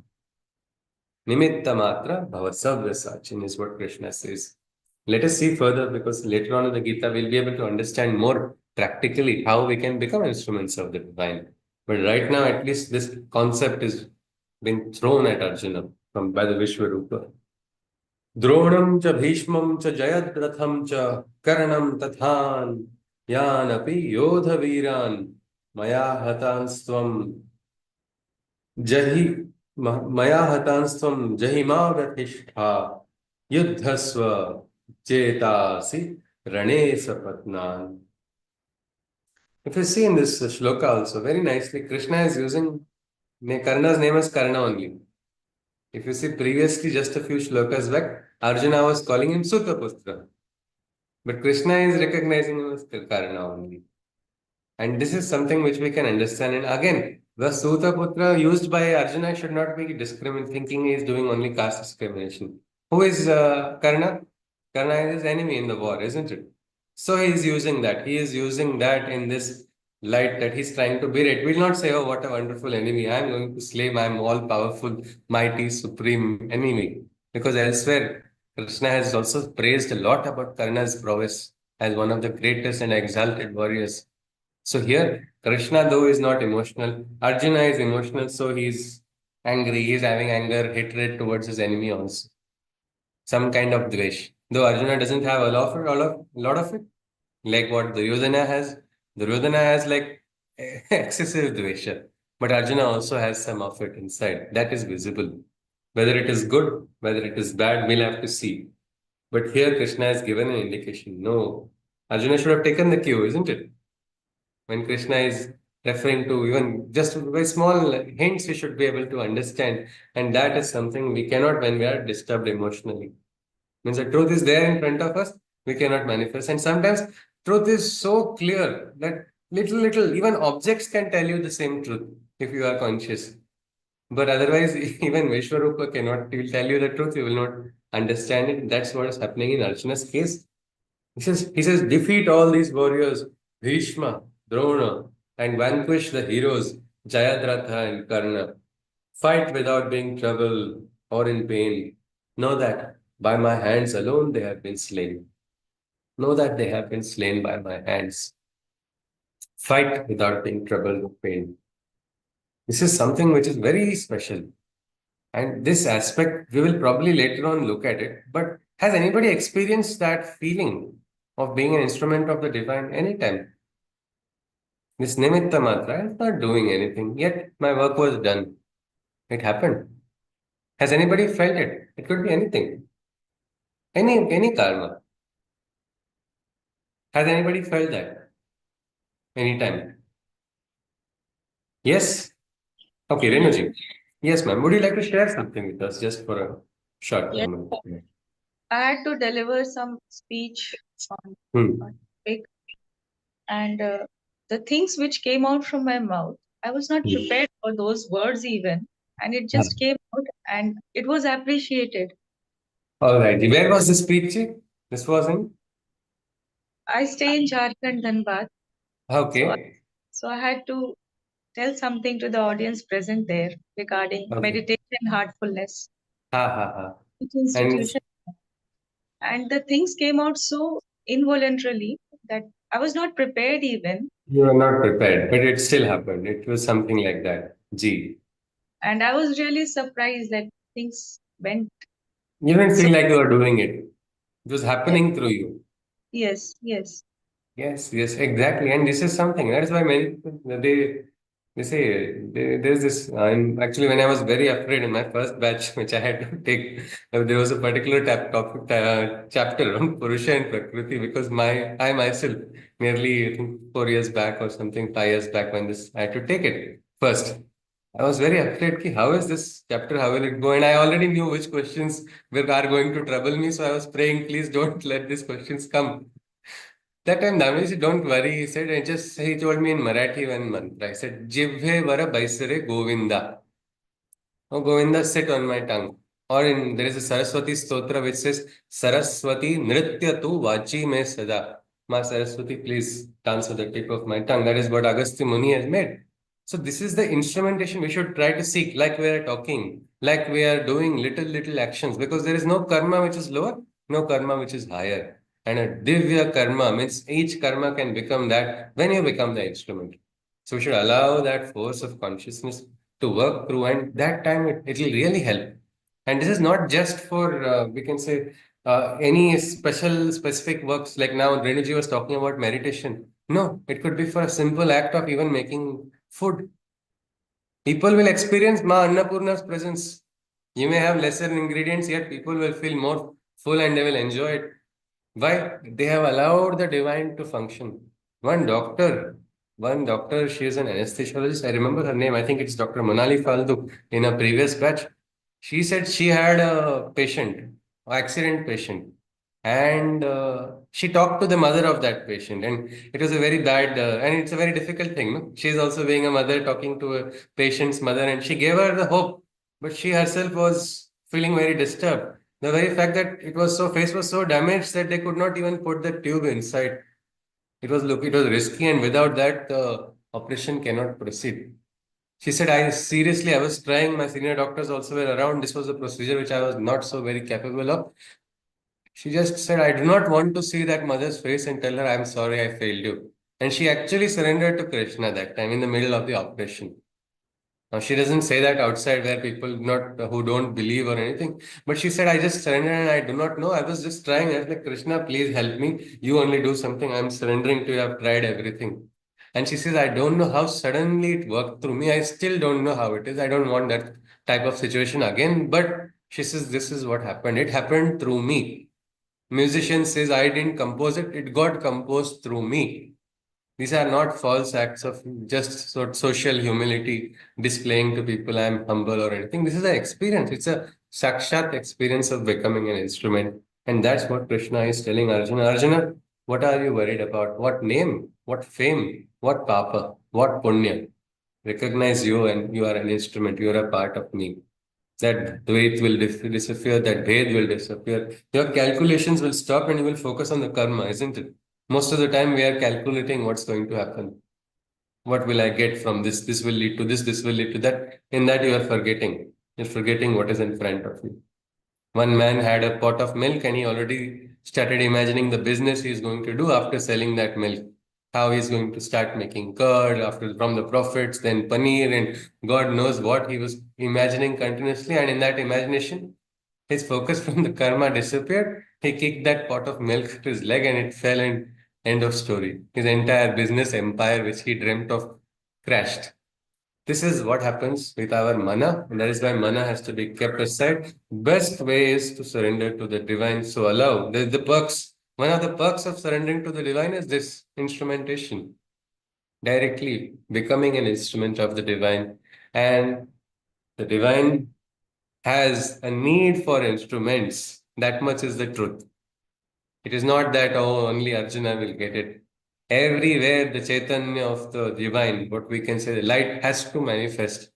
Nimitta matra bhavasavya sachin is what Krishna says. Let us see further because later on in the Gita we'll be able to understand more practically how we can become instruments of the divine. But right now, at least this concept is been thrown at Arjuna from by the Vishwarupa. Dronam cha bhishmam cha jayadratham cha karanam tathan yanapi yodha viran maya hatansvam जहि मया हतांस्त्वं जहिमा व्यथिष्ठा युद्धस्व चेतासि रणे सपत्नान्. If you see in this shloka also, very nicely, Krishna is using Karna's name as Karna only. If you see previously, just a few shlokas back, Arjuna was calling him Sutaputra. But Krishna is recognizing him as Karna only. And this is something which we can understand. And again, the Sutaputra used by Arjuna should not be thinking he is doing only caste discrimination. Who is Karna? Karna is his enemy in the war, isn't it? So he is using that. He is using that in this light that he's trying to berate. We'll not say, oh, what a wonderful enemy. I'm going to slay my all powerful, mighty, supreme enemy. Because elsewhere, Krishna has also praised a lot about Karna's prowess as one of the greatest and exalted warriors. So here, Krishna, though, is not emotional. Arjuna is emotional, so he's angry. He's having anger, hatred towards his enemy also. Some kind of dvesh. Though Arjuna doesn't have a lot of it, lot of it, like what Duryodhana has. Duryodhana has like excessive dvesha. But Arjuna also has some of it inside. That is visible. Whether it is good, whether it is bad, we'll have to see. But here Krishna has given an indication. No. Arjuna should have taken the cue, isn't it? When Krishna is referring to even just by small hints, we should be able to understand. And that is something we cannot when we are disturbed emotionally. Means the truth is there in front of us, we cannot manifest. And sometimes truth is so clear that little, even objects can tell you the same truth if you are conscious. But otherwise, even Vishwarupa cannot, he will tell you the truth, you will not understand it. That's what is happening in Arjuna's case. He says, defeat all these warriors, Bhishma, Drona, and vanquish the heroes, Jayadratha and Karna. Fight without being troubled or in pain. Know that by my hands alone they have been slain. Know that they have been slain by my hands. Fight without being troubled or pain. This is something which is very special. And this aspect, we will probably later on look at it. But has anybody experienced that feeling of being an instrument of the divine anytime? This nimitta matra, I'm not doing anything, yet my work was done. It happened. Has anybody felt it? It could be anything. Any karma. Has anybody felt that? Anytime? Yes? Okay, Yes, Renuji. Yes, ma'am. Would you like to share something with us just for a short yes. moment? I had to deliver some speech on Hmm. topic, and the things which came out from my mouth, I was not prepared for those words even, and it just came out, and it was appreciated. All right. Where was this speech? This was in? I stay in Jharkhand, Dhanbad, so Okay. so I had to tell something to the audience present there regarding Okay. meditation heartfulness, Ha ha ha. which And institution, and the things came out so involuntarily that I was not prepared even, you were not prepared, but it still happened. It was something like that. Gee. and I was really surprised that things went You didn't so. feel like you were doing it. It was Yes, happening through you. yes, yes. Yes, yes, exactly. And this is something that is why many people they say there's this. I'm actually when I was very afraid in my first batch, which I had to take, there was a particular topic chapter on Purusha and Prakriti because I myself nearly I think 4 years back or something, 5 years back when this I had to take it first. I was very afraid ki how is this chapter, how will it go? And I already knew which questions are going to trouble me. So I was praying, please don't let these questions come. That time Dhamini said, don't worry. He said, he told me in Marathi one mantra. I said, Jivhe vara baisare Govinda. Oh, Govinda, sit on my tongue. Or there is a Saraswati Stotra which says, Saraswati Nritya tu vachi me sada. Ma Saraswati, please dance with the tip of my tongue. That is what Agastya Muni has made. So this is the instrumentation we should try to seek, like we are talking, like we are doing little actions, because there is no karma which is lower, no karma which is higher. And a divya karma means each karma can become that when you become the instrument. So we should allow that force of consciousness to work through, and that time it will really help. And this is not just for we can say any specific works like now Renuji was talking about meditation. No, it could be for a simple act of even making food. People will experience Ma Annapurna's presence. You may have lesser ingredients, yet people will feel more full and they will enjoy it. Why? They have allowed the divine to function. One doctor, one doctor, she is an anesthesiologist. I remember her name. I think it's Dr. Monali Faldu in a previous batch. She said she had a patient, accident patient, and she talked to the mother of that patient, and it was a very bad, and it's a very difficult thing. No? She is also being a mother talking to a patient's mother, and she gave her the hope, but she herself was feeling very disturbed. The very fact that face was so damaged that they could not even put the tube inside. It was risky, and without that, the operation cannot proceed. She said, I was trying. My senior doctors also were around. This was a procedure which I was not so very capable of. She just said, I do not want to see that mother's face and tell her, I'm sorry, I failed you. And she actually surrendered to Krishna that time in the middle of the operation. Now she doesn't say that outside where people not who don't believe or anything, but she said, "I just surrendered and I do not know. I was just trying." I was like, "Krishna, please help me. You only do something. I'm surrendering to you. I've tried everything." And she says, "I don't know how suddenly it worked through me. I still don't know how it is. I don't want that type of situation again." But she says, "This is what happened. It happened through me." Musician says, "I didn't compose it. It got composed through me." These are not false acts of just social humility, displaying to people I'm humble or anything. This is an experience. It's a sakshat experience of becoming an instrument. And that's what Krishna is telling Arjuna. Arjuna, what are you worried about? What name? What fame? What papa? What punya? Recognize you and you are an instrument. You are a part of me. That dvait will disappear, that bhed will disappear. Your calculations will stop and you will focus on the karma, isn't it? Most of the time, we are calculating what's going to happen. What will I get from this? This will lead to this will lead to that. In that, you are forgetting. You're forgetting what is in front of you. One man had a pot of milk and he already started imagining the business he is going to do after selling that milk. How he's going to start making curd after from the profits, then paneer, and God knows what he was imagining continuously. And in that imagination, his focus from the karma disappeared. He kicked that pot of milk to his leg and it fell and end of story. His entire business empire, which he dreamt of, crashed. This is what happens with our mana, and that is why mana has to be kept aside. Best way is to surrender to the divine. So allow the perks. One of the perks of surrendering to the divine is this instrumentation, directly becoming an instrument of the divine. And the divine has a need for instruments. That much is the truth. It is not that, oh, only Arjuna will get it. Everywhere, the Chaitanya of the divine, what we can say, the light has to manifest.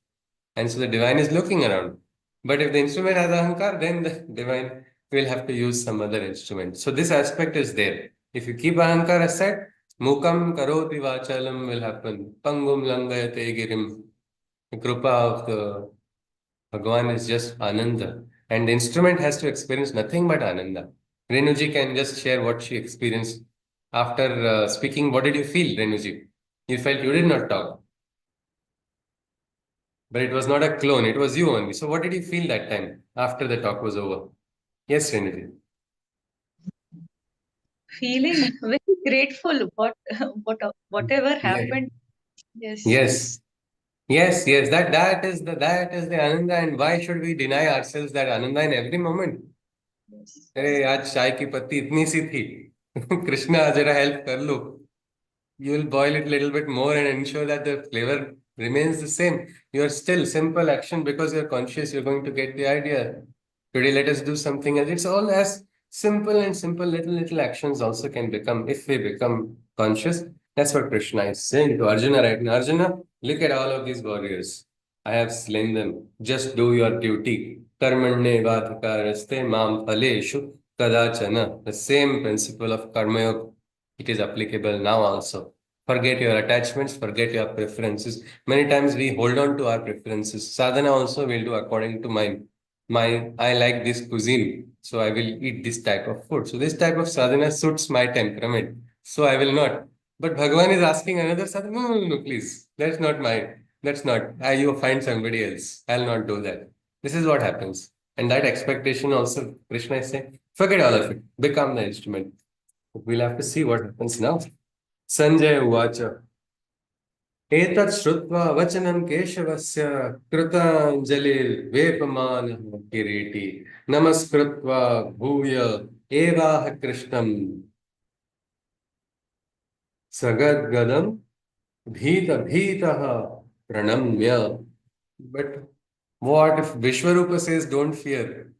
And so the divine is looking around. But if the instrument has ahankar, then the divine will have to use some other instrument. So this aspect is there. If you keep ahankar aside, mukam karoti vachalam will happen. Pangum langayate girim. The kripa of the Bhagavan is just Ananda. And the instrument has to experience nothing but Ananda. Renuji can just share what she experienced after speaking. What did you feel, Renuji? You felt you did not talk, but it was not a clone, it was you only. So, what did you feel that time after the talk was over? Yes, Renuji. Feeling very grateful whatever Yeah. happened. Yes. Yes. Yes, yes, that is the Ananda, and why should we deny ourselves that Ananda in every moment? Yes. अरे आज चाय की पत्ती इतनी सी थी कृष्णा जरा help कर लो. You will boil it a little bit more and ensure that the flavor remains the same. You are still simple action because you're conscious, you're going to get the idea. Today, let us do something else. It's all as simple and simple little actions also can become, if we become conscious. That's what Krishna is saying to Arjuna right now. Arjuna, look at all of these warriors. I have slain them. Just do your duty. Karmanne vadhikaraste mam phaleshu kadachana. The same principle of karma yoga, it is applicable now also. Forget your attachments, forget your preferences. Many times we hold on to our preferences. Sadhana also will do according to mine. I like this cuisine, so I will eat this type of food. So this type of sadhana suits my temperament. So I will not. But Bhagavan is asking another sadhana. No, no, no, no, please. That's not mine. That's not. You find somebody else. I'll not do that. This is what happens. And that expectation also, Krishna is saying, forget all of it. Become the instrument. We'll have to see what happens now. Sanjay Uvacha. एतत् श्रुत्वा वचनं केशवस्य कृताञ्जलिर्वेपमानः किरीटी नमस्कृत्वा भूय एवाह कृष्णं सगद्गदं भीतः प्रणम्य. But what if Vishwarupa says don't fear?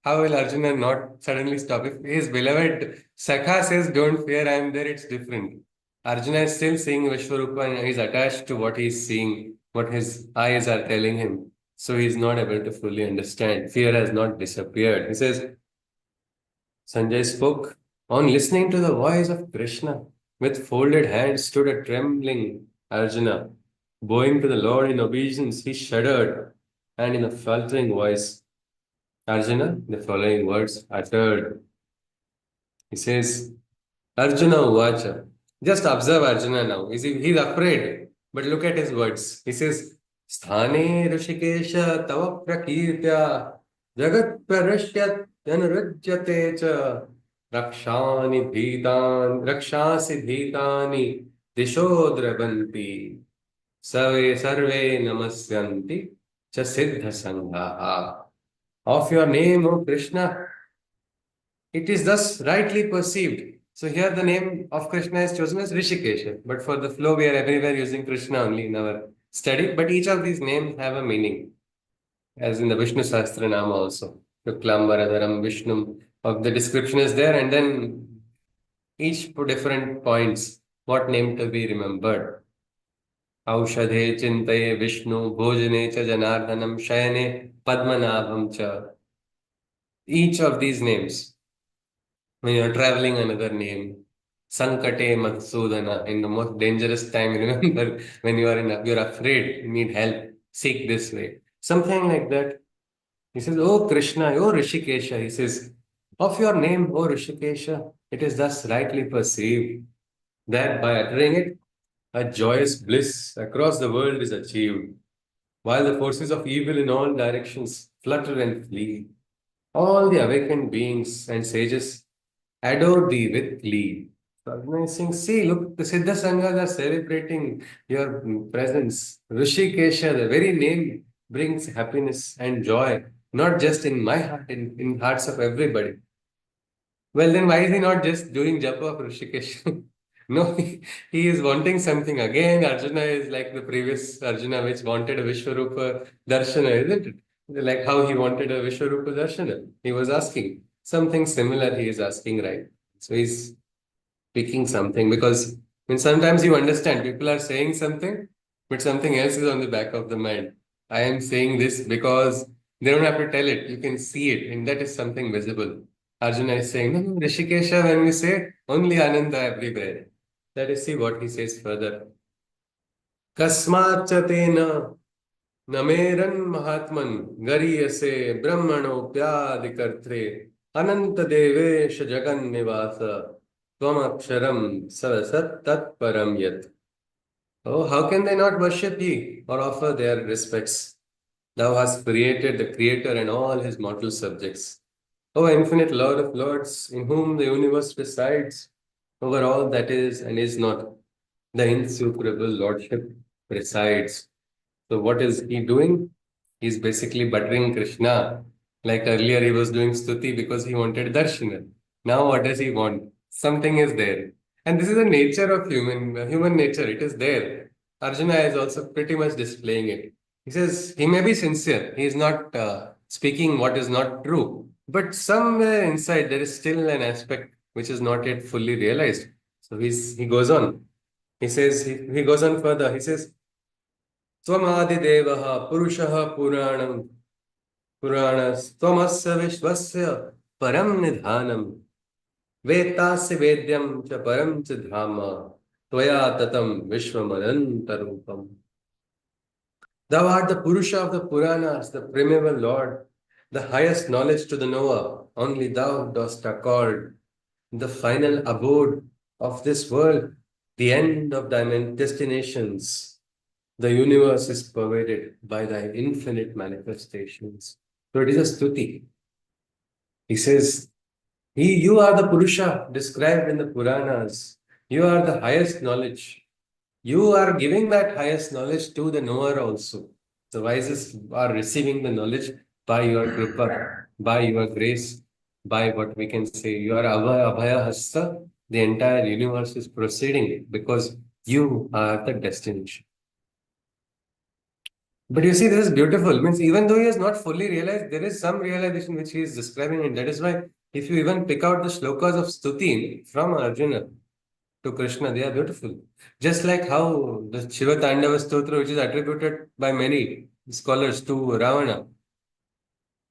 How will Arjuna not suddenly stop? If his beloved Sakha says, don't fear, I am there, it's different. Arjuna is still seeing Vishwarupa and he's attached to what he's seeing, what his eyes are telling him. So he's not able to fully understand. Fear has not disappeared. He says, Sanjay spoke on listening to the voice of Krishna. With folded hands stood a trembling Arjuna. Bowing to the Lord in obeisance, he shuddered and in a faltering voice, Arjuna, the following words uttered. He says, Arjuna Uvacha. Just observe Arjuna now. He's afraid. But look at his words. He says, Sthane Rishikesha Tava Prakirtya Jagat Parashyat Janrajyate Cha Rakshasi Bhitani Disho Drabanti Sarve Namasyanti Cha Siddha Sanghaha. Of your name, O Krishna, it is thus rightly perceived. So here the name of Krishna is chosen as Rishikesha. But for the flow, we are everywhere using Krishna only in our study. But each of these names have a meaning, as in the Vishnu Sahasranama also. Shuklam Varadharam Vishnu. Of the description is there, and then each different points, what name to be remembered. Aushadhe Chintaye Vishnu Bhojane Cha Janardhanam Shayane Padmanabham Cha. Each of these names, when you're traveling, another name. Sankate Madhusudana, in the most dangerous time, remember, when you're afraid, you need help, seek this way. Something like that. He says, Oh Krishna, oh Rishikesha. He says, of your name, O Rishikesha, it is thus rightly perceived that by uttering it, a joyous bliss across the world is achieved, while the forces of evil in all directions flutter and flee. All the awakened beings and sages adore thee with glee. So Arjuna is saying, see, look, the Siddha Sanghas are celebrating your presence. Rishikesha, the very name, brings happiness and joy, not just in my heart, in hearts of everybody. Well, then why is he not just doing japa of Rishikesh? No, he is wanting something again. Arjuna is like the previous Arjuna, which wanted a Vishwarupa Darshana, isn't it? Like how he wanted a Vishwarupa Darshana. He was asking something similar, he is asking, right? So he's picking something because when sometimes you understand people are saying something, but something else is on the back of the mind. I am saying this because they don't have to tell it. You can see it, and that is something visible. Arjuna is saying, no, no, Rishikesha, when we say only Ananda everywhere. Let us see what he says further. Kasmachatena Nameran Mahatman Gariyase Brahmanopyadikartre Ananta Devesha Jagan Nivasa Tvamaksharam Sarasat Tat Param Yat. Oh, how can they not worship ye or offer their respects? Thou hast created the Creator and all his mortal subjects. O infinite Lord of Lords, in whom the universe resides, over all that is and is not. The insuperable Lordship presides. So what is he doing? He's basically buttering Krishna. Like earlier, he was doing stuti because he wanted darshana. Now, what does he want? Something is there, and this is the nature of human nature. It is there. Arjuna is also pretty much displaying it. He says he may be sincere. He is not speaking what is not true, but somewhere inside there is still an aspect which is not yet fully realized. So he goes on. He goes on further. He says, Swamadidevaha Purushaha Puranas Vishwasya Param Nidhanam Vetasya Vedyam Cha Param Cha Dhama Tvaya Tatam Vishwamanantarupam. Thou art the Purusha of the Puranas, the primeval Lord, the highest knowledge to the knower. Only thou dost accord the final abode of this world, the end of thy destinations. The universe is pervaded by thy infinite manifestations. So it is a stuti. He says, you are the Purusha described in the Puranas. You are the highest knowledge. You are giving that highest knowledge to the knower also. The wisest are receiving the knowledge by your kripa, by your grace, by what we can say, your abhaya hasta. The entire universe is proceeding because you are the destination. But you see, this is beautiful. Means even though he has not fully realized, there is some realization which he is describing, and that is why if you even pick out the shlokas of Stuti from Arjuna to Krishna, they are beautiful. Just like how the Shiva Tandava Stotra, which is attributed by many scholars to Ravana.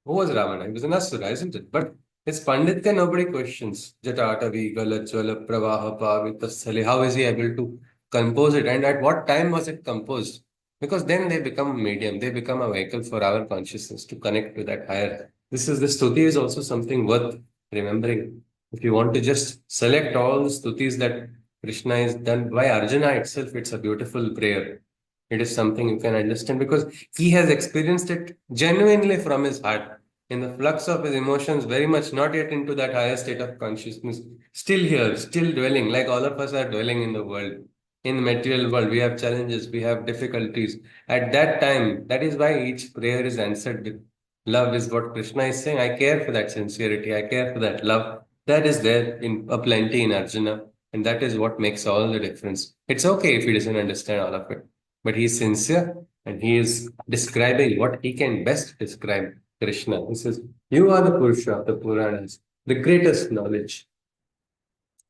Who was Ravana? He was an Asura, isn't it? But his Panditya nobody questions. Jatatavi, Galajvala, Pravaha, Pavitasthali. How is he able to compose it? And at what time was it composed? Because then they become a medium, they become a vehicle for our consciousness to connect to that higher. This is the stuti is also something worth remembering. If you want to just select all the stutis that Krishna is done by Arjuna itself, it's a beautiful prayer. It is something you can understand because he has experienced it genuinely from his heart, in the flux of his emotions, very much not yet into that higher state of consciousness, still here, still dwelling, like all of us are dwelling in the world. In the material world, we have challenges, we have difficulties. At that time, that is why each prayer is answered with love, is what Krishna is saying. I care for that sincerity, I care for that love. That is there in a plenty in Arjuna, and that is what makes all the difference. It's okay if he doesn't understand all of it, but he is sincere and he is describing what he can best describe Krishna. He says, you are the Purusha of the Puranas, the greatest knowledge.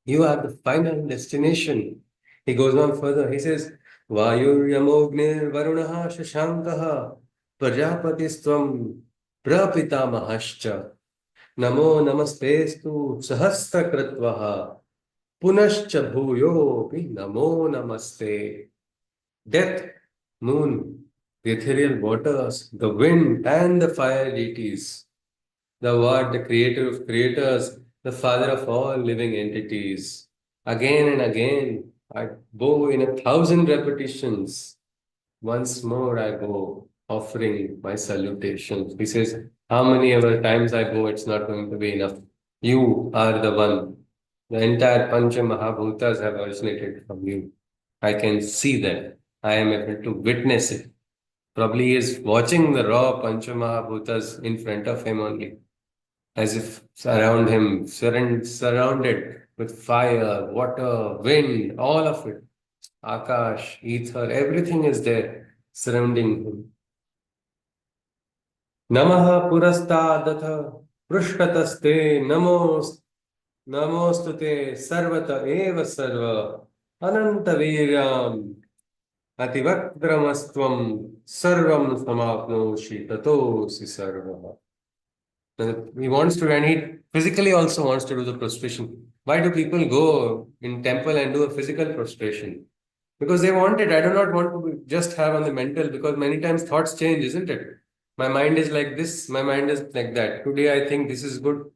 You are the final destination. He goes on further. He says, Vayur Yamognir Varunaha Shashankaha Prajapatistam Prapitamahascha Namo Namastestu Sahasra Kratvaha Punascha Bhuyopi Namo Namaste. Death, moon, the ethereal waters, the wind, and the fire deities. The Word, the creator of creators, the father of all living entities. Again and again, I bow in 1,000 repetitions. Once more I go, offering my salutations. He says, how many ever times I go, it's not going to be enough. You are the one. The entire Pancha Mahabhutas have originated from you. I can see that. I am able to witness it. Probably he is watching the raw Pancha Mahabhutas in front of him only, as if around him, surrounded with fire, water, wind, all of it. Akash, ether, everything is there surrounding him. Namaha purastadath prushthataste namostute sarvata eva sarva ananta viryam ativakramastam sarvam samapnoshi tatosi sarva. He wants to, and he physically also wants to do the prostration. Why do people go in temple and do a physical prostration? Because they want it. I do not want to just have on the mental, because many times thoughts change, isn't it? My mind is like this, my mind is like that. Today I think this is good.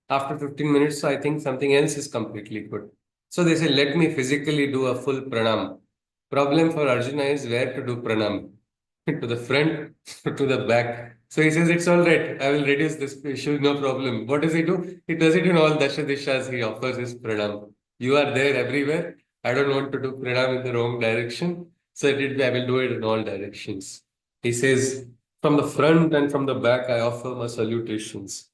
After 15 minutes, I think something else is completely good. So they say, let me physically do a full pranam. Problem for Arjuna is where to do pranam. To the front, to the back. So he says, it's all right. I will reduce this issue, no problem. What does he do? He does it in all dasha dishas. He offers his pranam. You are there everywhere. I don't want to do pranam in the wrong direction. So I will do it in all directions. He says, from the front and from the back, I offer my salutations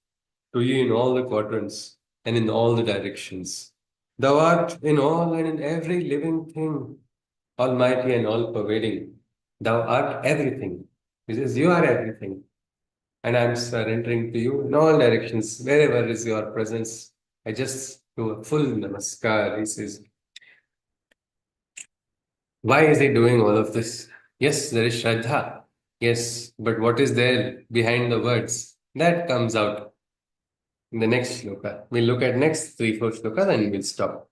to you in all the quadrants and in all the directions. Thou art in all and in every living thing, almighty and all pervading. Thou art everything. He says, you are everything. And I'm surrendering to you in all directions, wherever is your presence. I just do a full namaskar. He says, why is he doing all of this? Yes, there is Shraddha. Yes, but what is there behind the words? That comes out in the next shloka. We'll look at next 3, 4 shlokas and we'll stop.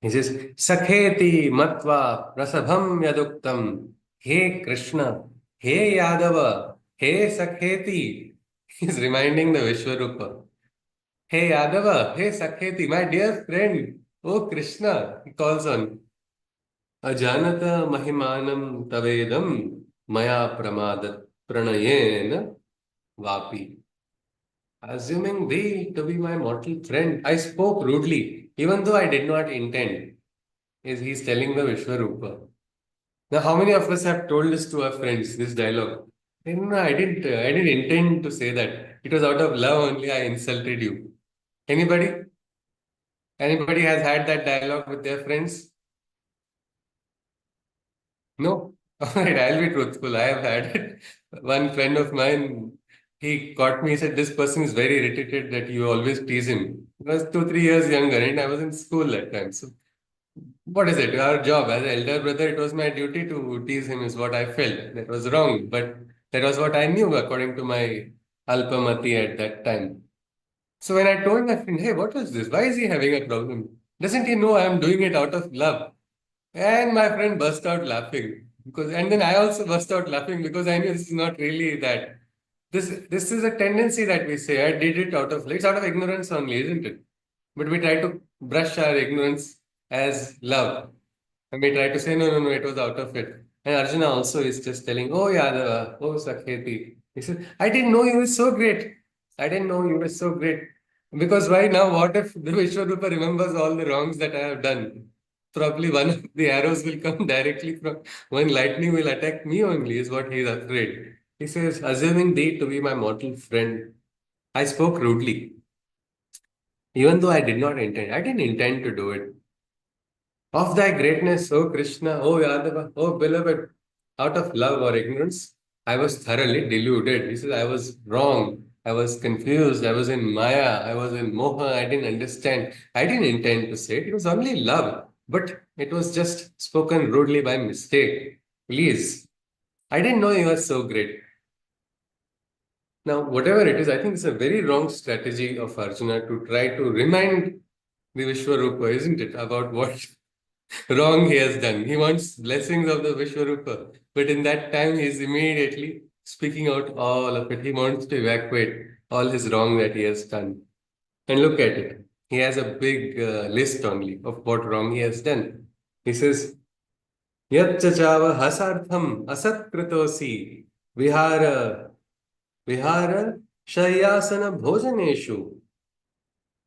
He says, Sakheti matva prasabham yaduktam. Hey Krishna, hey Yadava, hey Sakheti. He's reminding the Vishwarupa. Hey Yadava, hey Sakheti, my dear friend. Oh Krishna, he calls on. Ajanata mahimanam tavedam maya pramadat pranayena vapi. Assuming thee to be my mortal friend, I spoke rudely, even though I did not intend. Is he's telling the Vishwarupa. Now, how many of us have told this to our friends, this dialogue? No, I didn't intend to say that. It was out of love only I insulted you. Anybody? Anybody has had that dialogue with their friends? No? All right, I'll be truthful. I have had it. One friend of mine, he caught me, he said, this person is very irritated that you always tease him. He was 2, 3 years younger and I was in school that time. So what is it? Our job as an elder brother, it was my duty to tease him, is what I felt. That was wrong, but that was what I knew according to my Alpamati at that time. So when I told my friend, hey, what is this? Why is he having a problem? Doesn't he know I am doing it out of love? And my friend burst out laughing and then I also burst out laughing because I knew this is not really that. This is a tendency that we say, I did it out of, it's out of ignorance only, isn't it? But we try to brush our ignorance as love. And we try to say, no, it was out of it. And Arjuna also is just telling, oh, Yadava, oh, Sakheti. He said, I didn't know you were so great. I didn't know you were so great. Because why now? What if the Vishwarupa remembers all the wrongs that I have done? Probably one of the arrows will come directly from, one lightning will attack me only, is what he is afraid. He says, assuming thee to be my mortal friend, I spoke rudely. Even though I did not intend, I didn't intend to do it. Of thy greatness, O Krishna, O Yadava, O beloved, out of love or ignorance, I was thoroughly deluded. He says, I was wrong. I was confused. I was in Maya. I was in Moha. I didn't understand. I didn't intend to say it. It was only love, but it was just spoken rudely by mistake. Please. I didn't know you were so great. Now, whatever it is, I think it's a very wrong strategy of Arjuna to try to remind the Vishwarupa, isn't it, about what wrong he has done. He wants blessings of the Vishwarupa, but in that time he is immediately speaking out all of it. He wants to evacuate all his wrong that he has done. And look at it. He has a big list only of what wrong he has done. He says, Yat chachava hasartham asatkritosi vihara vihara shayasana bhojaneshu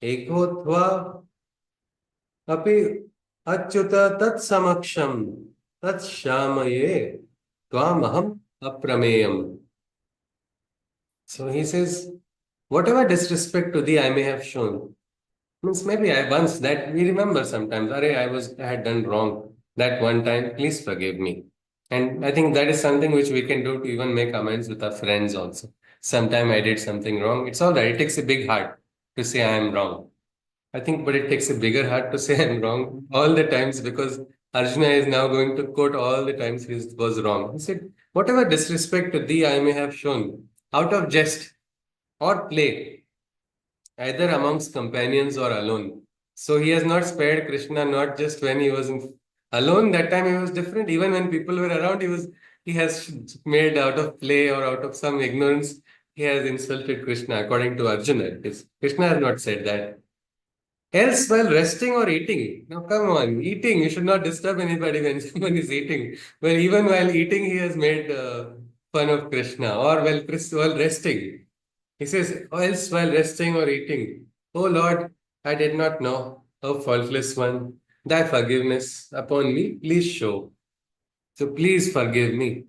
ekotva अपि Achyut तत्समक्षम तत्श्यामये त्वामहम अप्रमेयम. So he says, whatever disrespect to thee I may have shown, means maybe I once that we remember sometimes, I had done wrong that one time, please forgive me. And I think that is something which we can do to even make amends with our friends also. Sometime I did something wrong. It's all right. It takes a big heart to say I am wrong. I think, but it takes a bigger heart to say I'm wrong all the times because Arjuna is now going to quote all the times he was wrong. He said, whatever disrespect to thee I may have shown, out of jest or play, either amongst companions or alone. So he has not spared Krishna, not just when he was alone. That time he was different. Even when people were around, he has made out of play or out of some ignorance, he has insulted Krishna, according to Arjuna. Krishna has not said that. Else, while resting or eating. Now, come on, eating, you should not disturb anybody when someone is eating. Well, even while eating, he has made fun of Krishna, or while resting. He says, else while resting or eating, oh Lord, I did not know. O faultless one, thy forgiveness upon me please show. So please forgive me.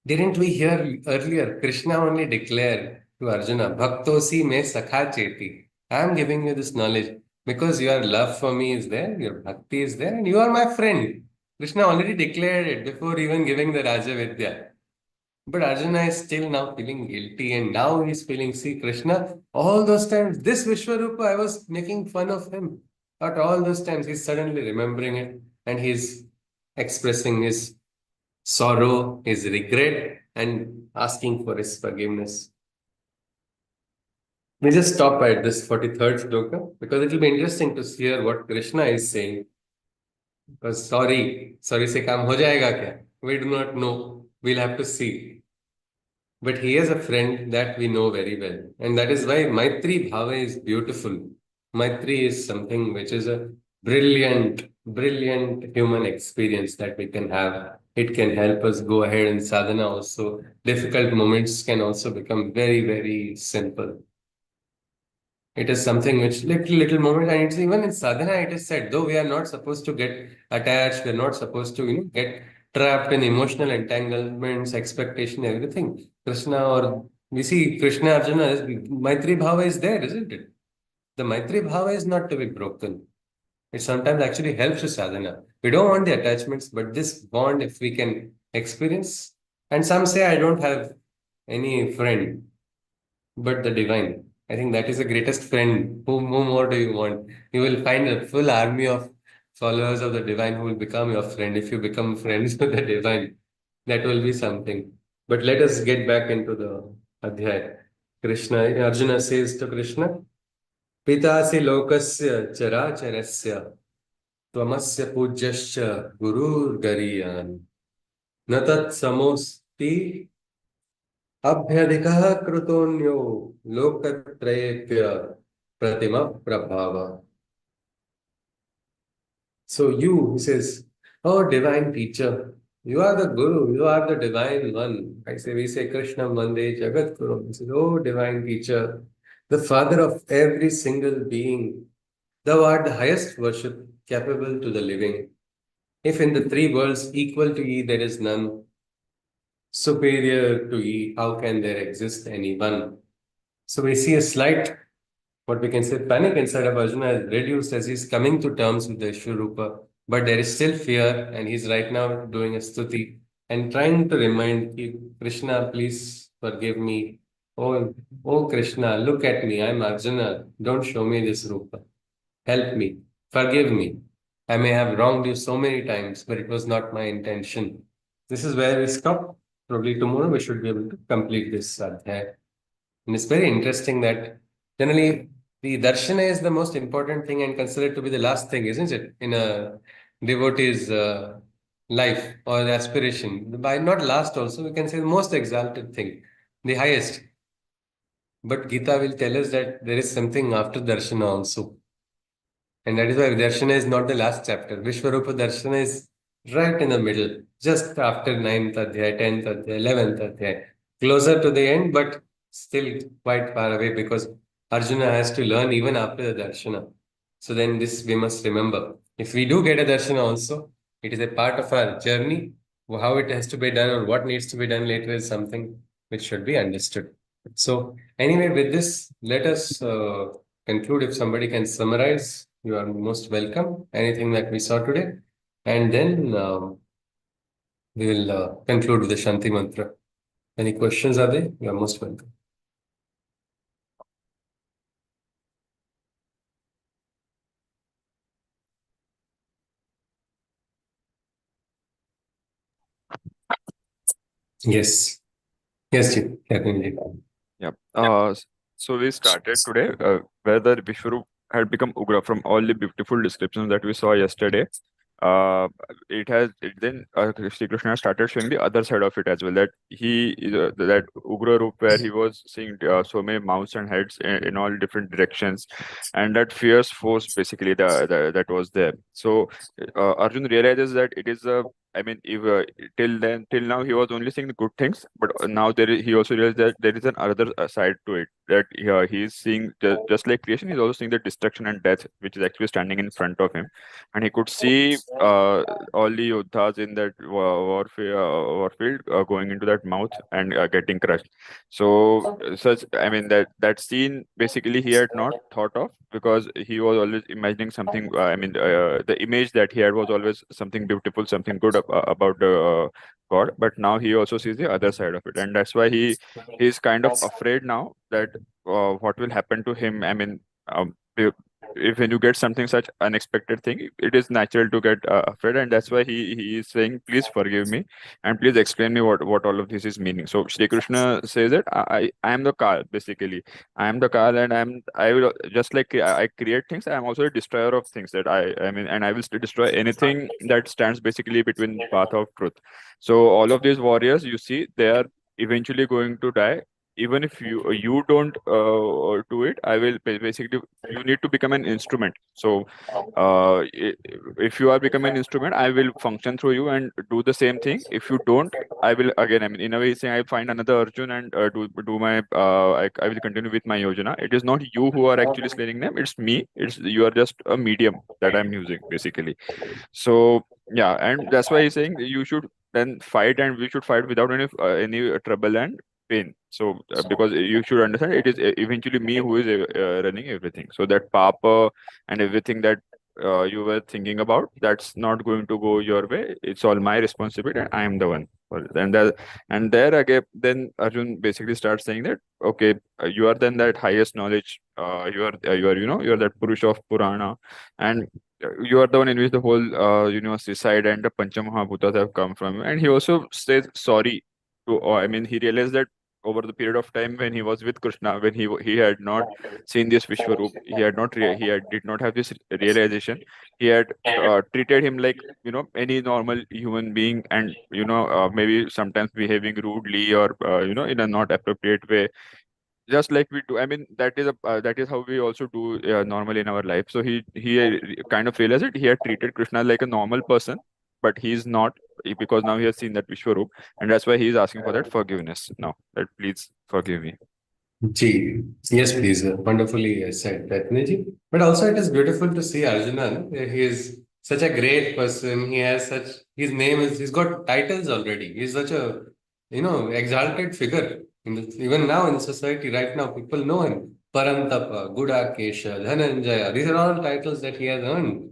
Didn't we hear earlier? Krishna only declared to Arjuna, Bhaktosi me sakha cheti. I am giving you this knowledge because your love for me is there, your bhakti is there, and you are my friend. Krishna already declared it before even giving the Raja Vidya. But Arjuna is still now feeling guilty, and now he's feeling, see, Krishna, all those times, this Vishwarupa, I was making fun of him. At all those times, he's suddenly remembering it and he's expressing his sorrow, his regret, and asking for his forgiveness. We just stop at this 43rd sloka because it will be interesting to hear what Krishna is saying. Because sorry से काम हो जाएगा क्या? We do not know. We'll have to see. But he is a friend that we know very well. And that is why Maitri Bhava is beautiful. Maitri is something which is a brilliant human experience that we can have. It can help us go ahead in sadhana also. Difficult moments can also become very simple. It is something which little moment, and it's even in sadhana, it is said, though we are not supposed to get attached, we're not supposed to, get trapped in emotional entanglements, expectation, everything. Krishna or we see Krishna Arjuna is Maitri Bhava is there, isn't it? The Maitri Bhava is not to be broken. It sometimes actually helps with sadhana. We don't want the attachments, but this bond, if we can experience, and some say, I don't have any friend but the divine. I think that is the greatest friend. Who more do you want? You will find a full army of followers of the divine who will become your friend. If you become friends with the divine, that will be something. But let us get back into the Adhyay. Arjuna says to Krishna, Pitasi lokasya characharasya tvamasya pujyasya gurur gariyan natat samosti अभ्यधिकः कृतोऽन्यो लोकत्रयेभ्य Pratima prabhava. So he says, oh divine teacher, you are the guru, you are the divine one. We say Krishna Mande Jagat Guru. He says, oh divine teacher, the father of every single being, thou art the highest worship capable to the living. If in the three worlds equal to ye there is none, superior to ye, how can there exist any one? So we see a slight, what we can say, panic inside of Arjuna is reduced as he's coming to terms with the Vishwarupa. But there is still fear, and he's right now doing a stuti and trying to remind Krishna, please forgive me. Oh Krishna, look at me. I'm Arjuna. Don't show me this Rupa. Help me. Forgive me. I may have wronged you so many times, but it was not my intention. This is where we stop. Probably tomorrow we should be able to complete this adhyaya. And it's very interesting that generally the darshana is the most important thing and considered to be the last thing, isn't it? In a devotee's life or aspiration. By not last also, we can say the most exalted thing, the highest. But Gita will tell us that there is something after darshana also. And that is why Darshana is not the last chapter. Vishwarupa Darshana is right in the middle, just after 9th Adhyay, 10th Adhyay, 11th Adhyay. Closer to the end, but still quite far away because Arjuna has to learn even after the Darshana. So then this we must remember. If we do get a Darshana also, it is a part of our journey. How it has to be done or what needs to be done later is something which should be understood. So anyway, with this, let us conclude. If somebody can summarize, you are most welcome. Anything that we saw today, and then we will conclude with the Shanti Mantra. Any questions are there? You are most welcome. Yes. Yes, definitely. Yeah. So we started today whether Vishwarup had become Ugra from all the beautiful descriptions that we saw yesterday. Then Sri Krishna started showing the other side of it as well, that he is that Ugra Roop where he was seeing so many mouths and heads in all different directions, and that fierce force basically that was there. So Arjun realizes that it is a I mean, if till now he was only seeing the good things, but now he also realized that there is an other side to it. That he is seeing just like creation, he's also seeing the destruction and death, which is actually standing in front of him, and he could see all the yodhas in that warfield going into that mouth and getting crushed. So such, I mean, that scene basically he had not thought of, because he was always imagining something. I mean, the image that he had was always something beautiful, something good about the God. But now he also sees the other side of it, and that's why he's kind of afraid now that what will happen to him. I mean, if when you get something such unexpected thing, it is natural to get afraid, and that's why he is saying, please forgive me and please explain me what all of this is meaning. So Shri Krishna says that I am the Kal, basically. I am the Kal, and I will, just like I create things, I am also a destroyer of things. That I mean, and I will still destroy anything that stands basically between path of truth. So all of these warriors, you see, they are eventually going to die. Even if you don't do it, I will basically, you need to become an instrument. So if you are become an instrument, I will function through you and do the same thing. If you don't, I will again, I mean, in a way saying, I find another Arjun and do my I will continue with my yojana. It is not you who are actually slaying them, it's me. It's you are just a medium that I'm using, basically. So yeah, and that's why he's saying you should then fight, and we should fight without any trouble and pain. So because you should understand, it is eventually me who is running everything. So that papa and everything that you were thinking about, that's not going to go your way. It's all my responsibility, and I am the one for it. And there again, then Arjun basically starts saying that, okay, you are then that highest knowledge. You are you are that Purush of Purana, and you are the one in which the whole universe reside, and the Panchamahabhutas have come from. And he also says sorry to. I mean, he realized that over the period of time when he was with Krishna, when he had not seen this Vishwaroop, he had not did not have this realization. He had treated him like, any normal human being, and maybe sometimes behaving rudely, or in a not appropriate way, just like we do. I mean, that is how we also do normally in our life. So he kind of realized it. He had treated Krishna like a normal person, but he's not, because now he has seen that Vishwaroop, and that's why he is asking for that forgiveness now, that please forgive me. Gee, yes, please. Wonderfully said, Ratnaji. But also, it is beautiful to see Arjuna. No? He is such a great person. He has such, his name is, he's got titles already. He's such a, exalted figure. Even now in society, right now, people know him. Parantapa, Gudakesha, Dhananjaya. These are all titles that he has earned.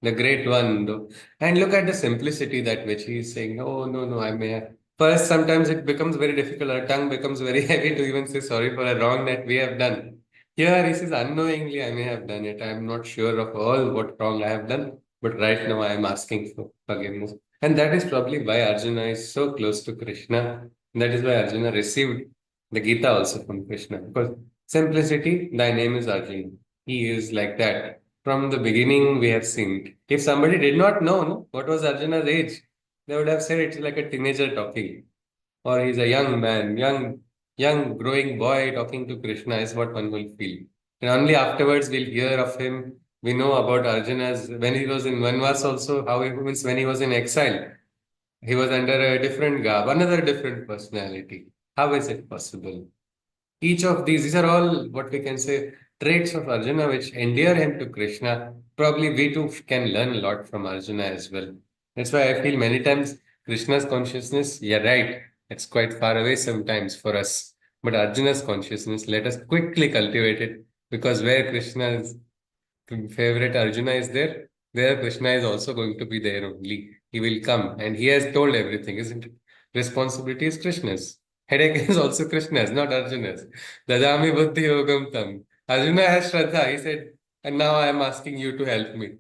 The great one, though. And look at the simplicity that which he is saying, oh, no, no, I may have. First, sometimes it becomes very difficult. Our tongue becomes very heavy to even say sorry for a wrong that we have done. Here, he says, unknowingly, I may have done it. I am not sure of all what wrong I have done, but right now I am asking for forgiveness. And that is probably why Arjuna is so close to Krishna. That is why Arjuna received the Gita also from Krishna. Because simplicity, thy name is Arjuna. He is like that. From the beginning, we have seen. If somebody did not know no, what was Arjuna's age, they would have said it's like a teenager talking, or he's a young man, young growing boy talking to Krishna is what one will feel. And only afterwards we'll hear of him. We know about Arjuna's when he was in Vanvas also, how he means when he was in exile. He was under a different garb, another different personality. How is it possible? Each of these are all what we can say traits of Arjuna which endear him to Krishna. Probably we too can learn a lot from Arjuna as well. That's why I feel many times Krishna's consciousness, you're right, it's quite far away sometimes for us. But Arjuna's consciousness, let us quickly cultivate it because where Krishna's favorite Arjuna is there, there Krishna is also going to be there only. He will come and he has told everything, isn't it? Responsibility is Krishna's. Headache is also Krishna's, not Arjuna's. Dadami buddhi yogam tam. Arjuna has Shraddha. He said, and now I am asking you to help me.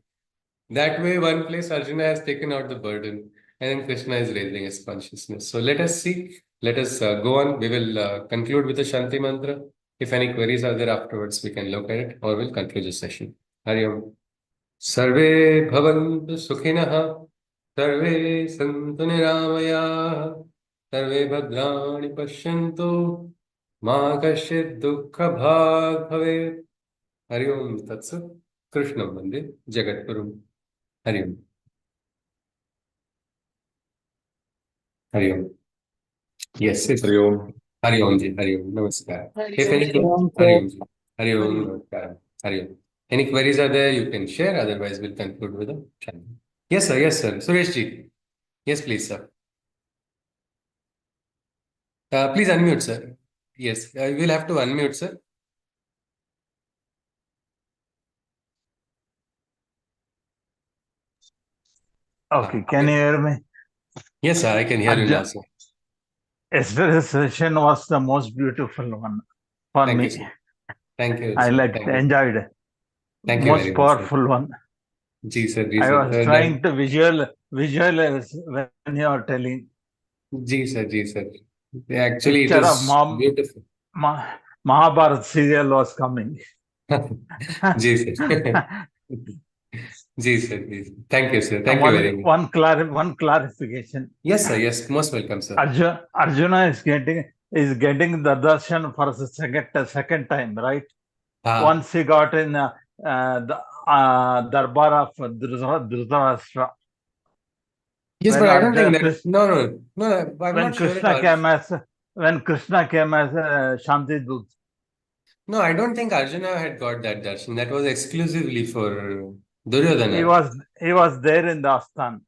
That way, one place Arjuna has taken out the burden, and then Krishna is raising his consciousnness. So let us see. Let us go on. We will conclude with the Shanti mantra. If any queries are there afterwards, we can look at it, or we'll conclude the session. Hari Om. सर्वे भवन्तु सुखिनः सर्वे सन्तु निरामयाः सर्वे भद्राणि पश्यन्तु मा कश्चित् दुःखभाग् भवेत् हरि ओम् तत्सत् कृष्णं वन्दे जगद्गुरुम् हरि ओम् Hari Om. Yes, yes. Hari Om. Hari Om ji, Hari Om. Namaskar. If any Om, Hari sir. Om ji, Hari Om, Namaskar. Hari Om. Any queries are there, you can share. Otherwise, we'll conclude with a channel. Yes, sir. Yes, sir. Suresh ji. Yes, please, sir. Please unmute, sir. Yes, we'll have to unmute, sir. Okay, can you hear me? Yes, sir. I can hear you now, sir. Yesterday's session was the most beautiful one for Thank you, me. sir. Thank you, I sir. liked, Thank you. enjoyed. Thank you very Most much, sir. powerful one. Ji, sir. Ji, I sir. was trying to visualize when you are telling. Ji, sir. Ji, sir. Actually, it Picture of is beautiful. Mahabharat serial was coming. Ji, sir. Ji, sir. Ji, sir. Thank you, sir. Thank you very much. One clarification. Yes, sir. Yes, most welcome, sir. Arjuna is getting the darshan for the second time, right? Ah, Once he got in the darbar of Dhritarashtra. yes, When but I don't think Arjuna, that. No. I'm when not sure if Krishna came as Shanti Dut. No, I don't think Arjuna had got that darshan. That was exclusively for Duryodhana. He was there in the Asthan.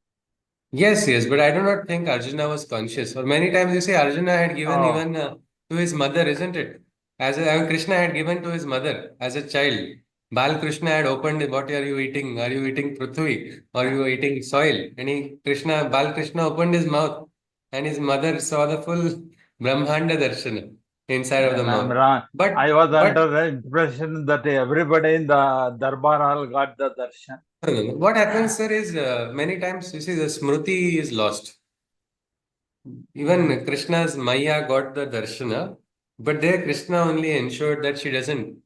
Yes, but I do not think Arjuna was conscious. Or many times you say Arjuna had given Oh. even to his mother, isn't it? Krishna had given to his mother as a child. Bal Krishna had opened, what are you eating? Are you eating prithvi? Or you eating soil? Bal Krishna opened his mouth and his mother saw the full Brahmanda darshana inside of the And I'm mouth. wrong. But I was under the impression that everybody in the darbar hall got the darshan. no. What happens, sir, is many times you see the smruti is lost. Even Krishna's Maya got the darshana, but there Krishna only ensured that she doesn't.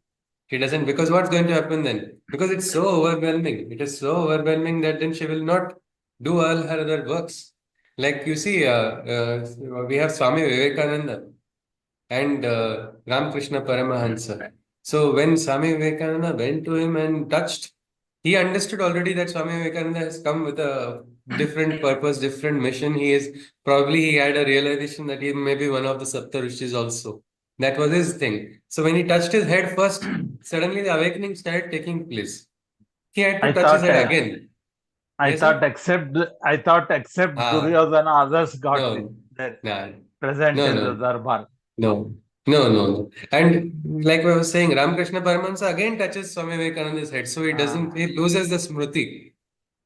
She doesn't, because what's going to happen then? Because it's so overwhelming. It is so overwhelming that then she will not do all her other works. Like you see, we have Swami Vivekananda and Ramakrishna Paramahansa. So when Swami Vivekananda went to him and touched, he understood already that Swami Vivekananda has come with a different purpose, different mission. He had a realization that he may be one of the Sapta Rishis also. That was his thing. So when he touched his head first, suddenly the awakening started taking place. He had to touch his head again. I thought except Duryodhana, others got it there, present in the darbar. No. And like I was saying, Ramakrishna Paramahansa again touches Swami Vivekananda's head. So he loses the smriti.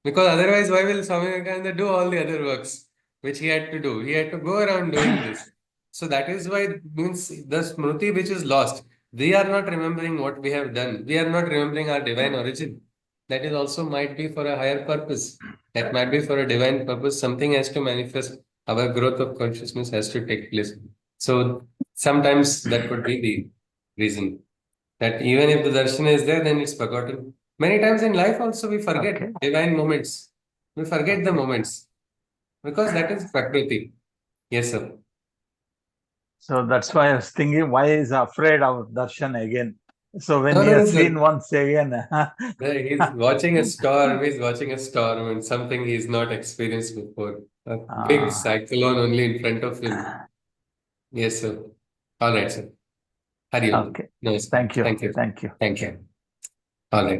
Because otherwise, why will Swami Vivekananda do all the other works which he had to do? He had to go around doing this. So that is why means the smriti which is lost. We are not remembering what we have done. We are not remembering our divine origin. That is also might be for a higher purpose. That might be for a divine purpose. Something has to manifest. Our growth of consciousness has to take place. So sometimes that could be the reason that even if the darshan is there, then it's forgotten. Many times in life also we forget divine moments. We forget the moments because that is Prakriti. Yes, sir. So that's why I was thinking, why is afraid of darshan again? So when he has sir. seen once again, He's watching a storm. He's watching a storm and something he's not experienced before. A big cyclone only in front of him. Yes, sir. All right, sir. Hari Om. Okay. Namaskar. Thank you. Thank you. Thank you. Thank you. All right.